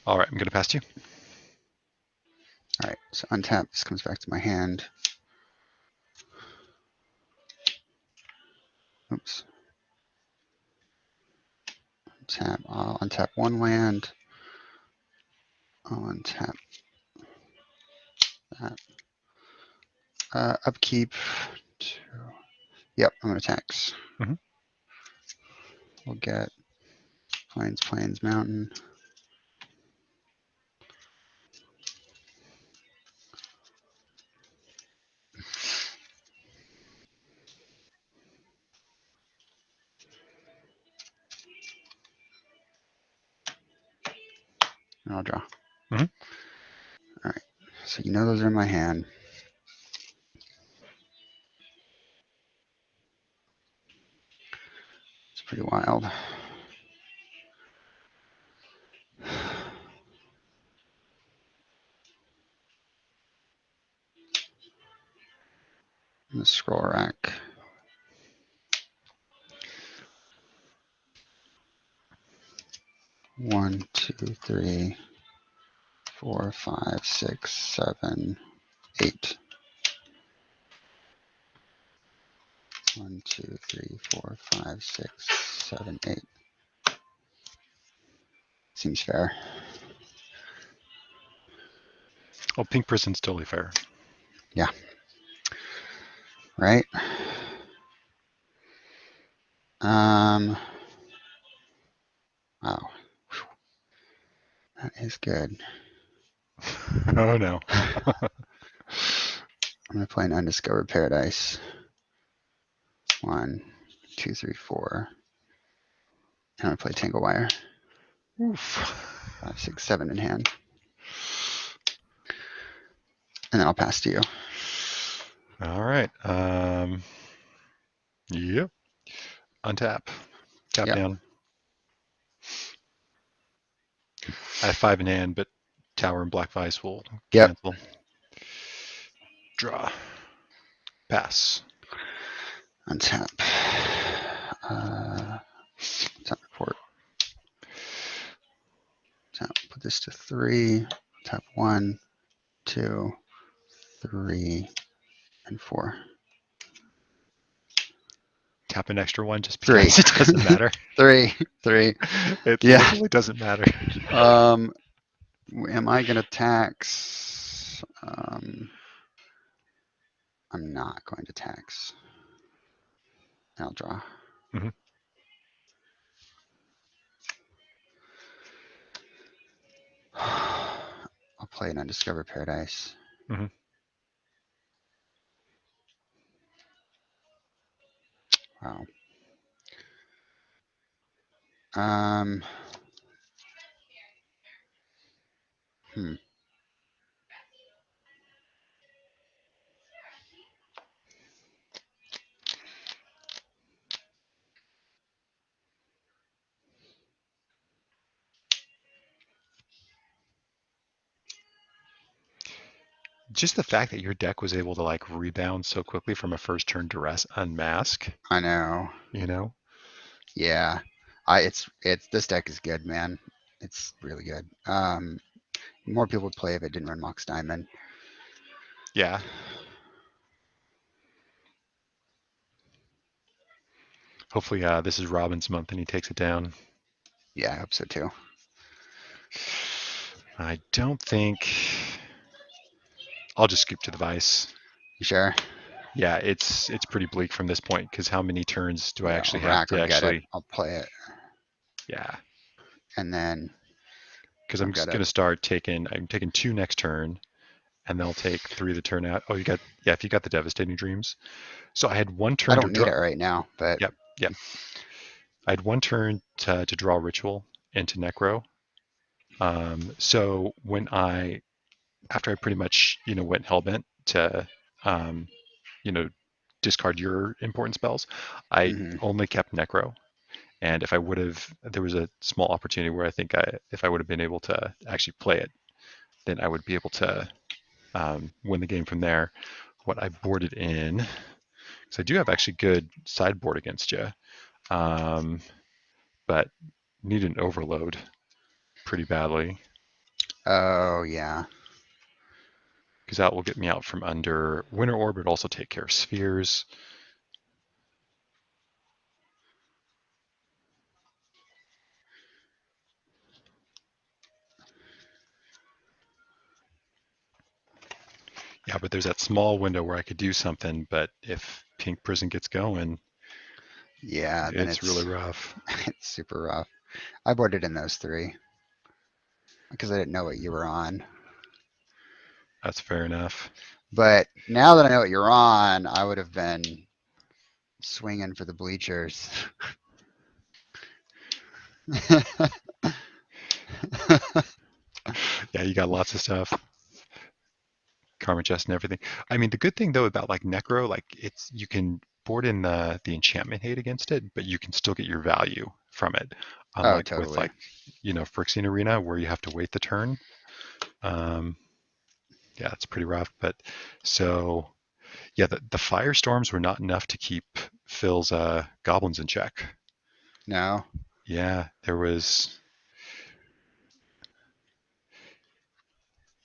S1: All right, I'm going to pass to you.
S5: All right. So untap. This comes back to my hand. Oops. Untap. I'll untap 1 land. I'll untap that. Upkeep. 2. Yep. I'm going to tax.
S1: Mhm.
S5: We'll get Plains, Plains, Mountain. And I'll draw.
S1: Mhm.
S5: All right. So you know those are in my hand. It's pretty wild. The scroll rack. One, two, three, 4, 5, 6, 7, 8. 1, 2, 3, 4, 5, 6, 7, 8. Seems fair.
S1: Oh, Pink Prison's totally fair.
S5: Yeah. Right? Wow. That is good.
S1: Oh no.
S5: I'm gonna play an Undiscovered Paradise. 1, 2, 3, 4. I'm gonna play Tangle Wire.
S1: Oof.
S5: 5, 6, 7 in hand. And then I'll pass to you.
S1: All right. Yep. Untap. Tap
S5: Yep.
S1: down. I have 5 in hand, but Tower and Black Vice will
S5: Yep.
S1: cancel. Draw. Pass.
S5: Untap. Tap report. Tap. Put this to 3. Tap 1, 2, 3, and 4.
S1: Tap an extra one just
S5: 3.
S1: because it doesn't matter.
S5: 3.
S1: It
S5: Yeah.
S1: literally doesn't matter.
S5: Am I gonna tax? I'm not going to tax. I'll draw.
S1: Mhm.
S5: I'll play an Undiscovered Paradise.
S1: Mhm.
S5: Wow.
S1: Just the fact that your deck was able to like rebound so quickly from a first turn duress unmask,
S5: I know.
S1: you know?
S5: Yeah. It's this deck is good, man. It's really good. More people would play if it didn't run Mox Diamond.
S1: Yeah. Hopefully this is Robin's month and he takes it down.
S5: Yeah, I hope so too.
S1: I don't think I'll just scoop to the Vice.
S5: You sure?
S1: Yeah, it's pretty bleak from this point because how many turns do I
S5: Yeah,
S1: actually
S5: I'll
S1: have
S5: rack
S1: to
S5: or get it.
S1: actually?
S5: I'll play it.
S1: Yeah,
S5: And then
S1: because I'm just gonna start taking. I'm taking 2 next turn, and they'll take 3 the turn out. Oh, you got if you got the Devastating Dreams. So I had 1 turn
S5: I
S1: to
S5: don't need
S1: draw.
S5: it right now, but
S1: Yep. I had 1 turn to draw Ritual into Necro. So when after I pretty much went hellbent to discard your important spells, I only kept Necro. And if I would have, there was a small opportunity where I think if I would have been able to actually play it, then I would be able to win the game from there. What I boarded in, because I do have actually good sideboard against you, but need an overload pretty badly.
S5: oh yeah.
S1: Because that will get me out from under Winter Orbit, also take care of spheres. Yeah, but there's that small window where I could do something, but if Pink Prison gets going,
S5: yeah, then
S1: it's really rough.
S5: It's super rough. I boarded in those 3 because I didn't know what you were on.
S1: That's fair enough.
S5: But now that I know what you're on, I would have been swinging for the bleachers.
S1: Yeah, you got lots of stuff. Karma Chest and everything. I mean, the good thing though about like Necro, like you can board in the enchantment hate against it, but you can still get your value from it.
S5: Oh,
S1: Unlike with
S5: totally.
S1: like, Phyrexian Arena where you have to wait the turn. Yeah, it's pretty rough. But so yeah, the firestorms were not enough to keep Phil's goblins in check.
S5: No.
S1: Yeah, there was.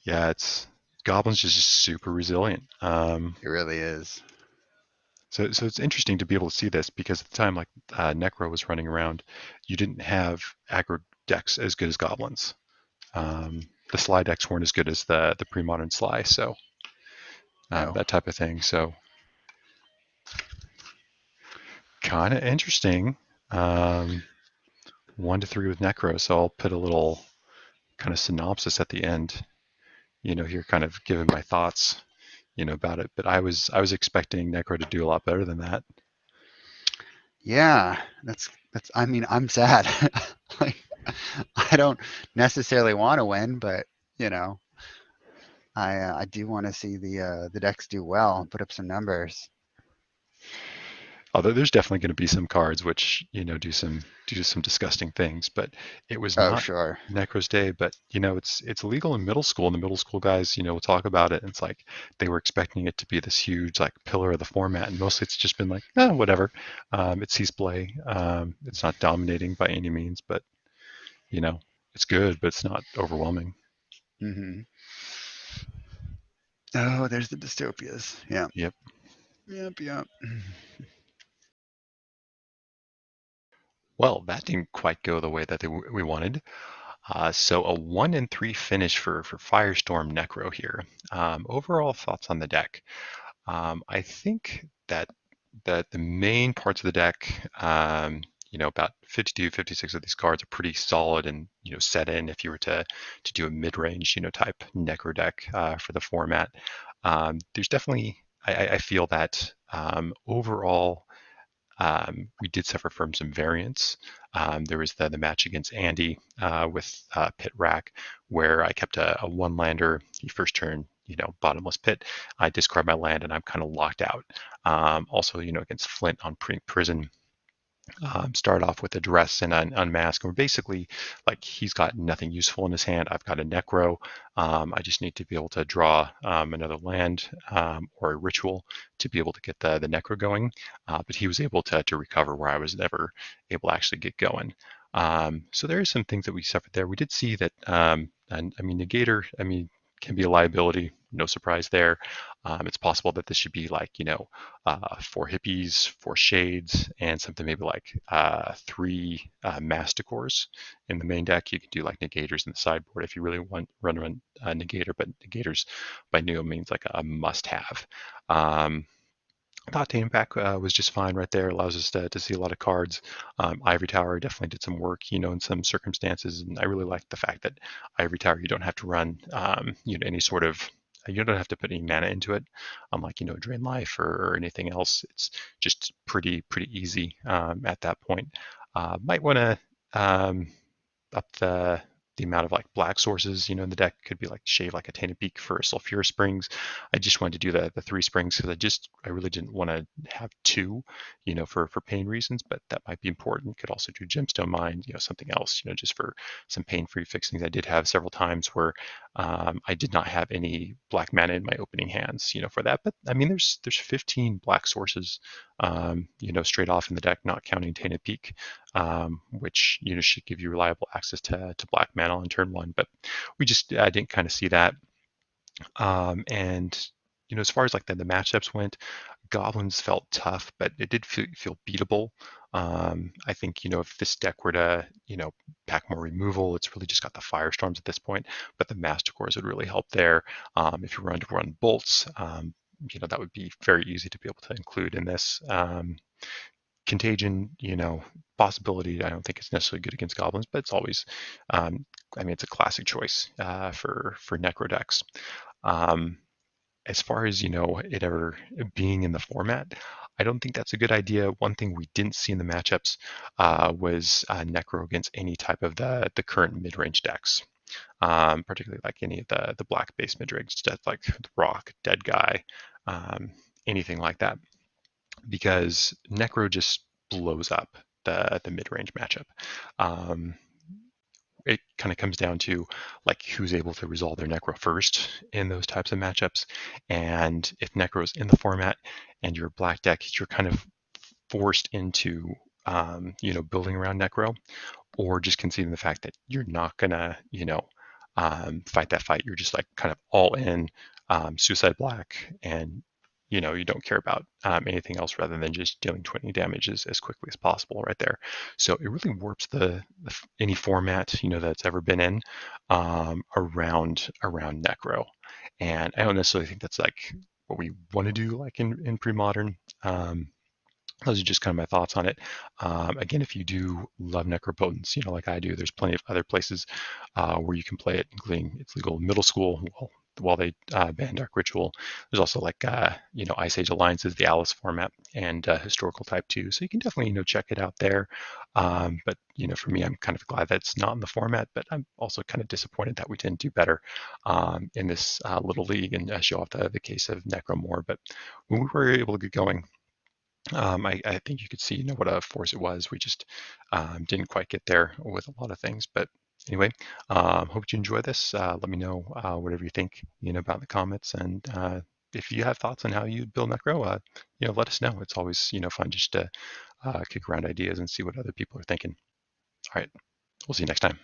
S1: Yeah, it's goblins is just super resilient.
S5: It really is.
S1: So it's interesting to be able to see this because at the time, like Necro was running around, you didn't have aggro decks as good as goblins. The Sly decks weren't as good as the Premodern Sly, so
S5: No.
S1: that type of thing. So kind of interesting. 1 to 3 with Necro, so I'll put a little kind of synopsis at the end, here kind of giving my thoughts, about it. But I was expecting Necro to do a lot better than that.
S5: Yeah, that's. I mean, I'm sad. Like, I don't necessarily want to win, but I do want to see the decks do well, put up some numbers.
S1: Although there's definitely going to be some cards which do some disgusting things, but it was
S5: Oh,
S1: not
S5: sure.
S1: Necro's day. But it's illegal in middle school, and the middle school guys will talk about it. And it's like they were expecting it to be this huge like pillar of the format, and mostly it's just been like whatever. It sees play. It's not dominating by any means, but it's good, but it's not overwhelming.
S5: Mm-hmm. Oh, there's the dystopias. Yeah.
S1: Yep.
S5: Yep.
S1: Well, that didn't quite go the way that we wanted. So a 1-3 finish for Firestorm Necro here. Overall thoughts on the deck. I think that the main parts of the deck, about 52, 56 of these cards are pretty solid and set in if you were to do a mid-range type Necro deck for the format. There's definitely I feel that overall. We did suffer from some variance. There was the match against Andy with PitRack, where I kept a one-lander. He first turn, bottomless pit. I discard my land, and I'm kind of locked out. Also, against Flint on prison. Start off with a dress and an unmask. We're basically like he's got nothing useful in his hand. I've got a Necro. I just need to be able to draw another land or a ritual to be able to get the Necro going. But he was able to recover where I was never able to actually get going. So there are some things that we suffered there. We did see that, and I mean, Negator, can be a liability. No surprise there. It's possible that this should be like, 4 hippies, 4 shades, and something maybe like 3 masticores in the main deck. You can do like negators in the sideboard if you really want run a negator, but negators by no means like a must-have. I thought Tame Pack was just fine right there. Allows us to see a lot of cards. Ivory Tower definitely did some work, in some circumstances, and I really like the fact that Ivory Tower you don't have to run, any sort of you don't have to put any mana into it, unlike Drain Life or anything else. It's just pretty easy at that point. Might want to up the amount of like black sources, in the deck. Could be like shave like a Tainted Peak for Sulfura Springs. I just wanted to do the 3 springs because I really didn't want to have 2, for pain reasons, but that might be important. Could also do Gemstone Mine, something else, just for some pain-free fixings. I did have several times where I did not have any black mana in my opening hands, for that. But I mean, there's 15 black sources, straight off in the deck, not counting Tainted Peak, which should give you reliable access to black mana on turn 1. But we just didn't kind of see that. And as far as like the matchups went, Goblins felt tough, but it did feel beatable. I think if this deck were to pack more removal, it's really just got the Firestorms at this point, but the Mastercores would really help there. If you were to run bolts, that would be very easy to be able to include in this. Contagion, possibility. I don't think it's necessarily good against Goblins, but it's always, it's a classic choice for Necro decks. As far as it ever being in the format, I don't think that's a good idea. One thing we didn't see in the matchups was Necro against any type of the current mid-range decks, particularly like any of the black-based mid-range decks like Rock, Dead Guy, anything like that, because Necro just blows up the mid-range matchup. It kind of comes down to like who's able to resolve their Necro first in those types of matchups. And if Necro's in the format and you're black deck, you're kind of forced into building around Necro, or just conceding the fact that you're not gonna fight that fight. You're just like kind of all in suicide black, and you don't care about anything else rather than just dealing 20 damage as quickly as possible right there. So it really warps any format that's ever been in around Necro, and I don't necessarily think that's like what we want to do like in Premodern. those are just kind of my thoughts on it. Again, if you do love Necropotence, like I do, there's plenty of other places where you can play it, including its legal middle school while they ban Dark Ritual. There's also like, Ice Age Alliances, the Alice format, and historical type 2. So you can definitely, check it out there. But, for me, I'm kind of glad that's not in the format, but I'm also kind of disappointed that we didn't do better in this little league and show off the case of Necro more. But when we were able to get going, I think you could see, what a force it was. We just didn't quite get there with a lot of things. But anyway, hope you enjoy this. Let me know whatever you think, about the comments. And if you have thoughts on how you build Necro, let us know. It's always, fun just to kick around ideas and see what other people are thinking. All right, we'll see you next time.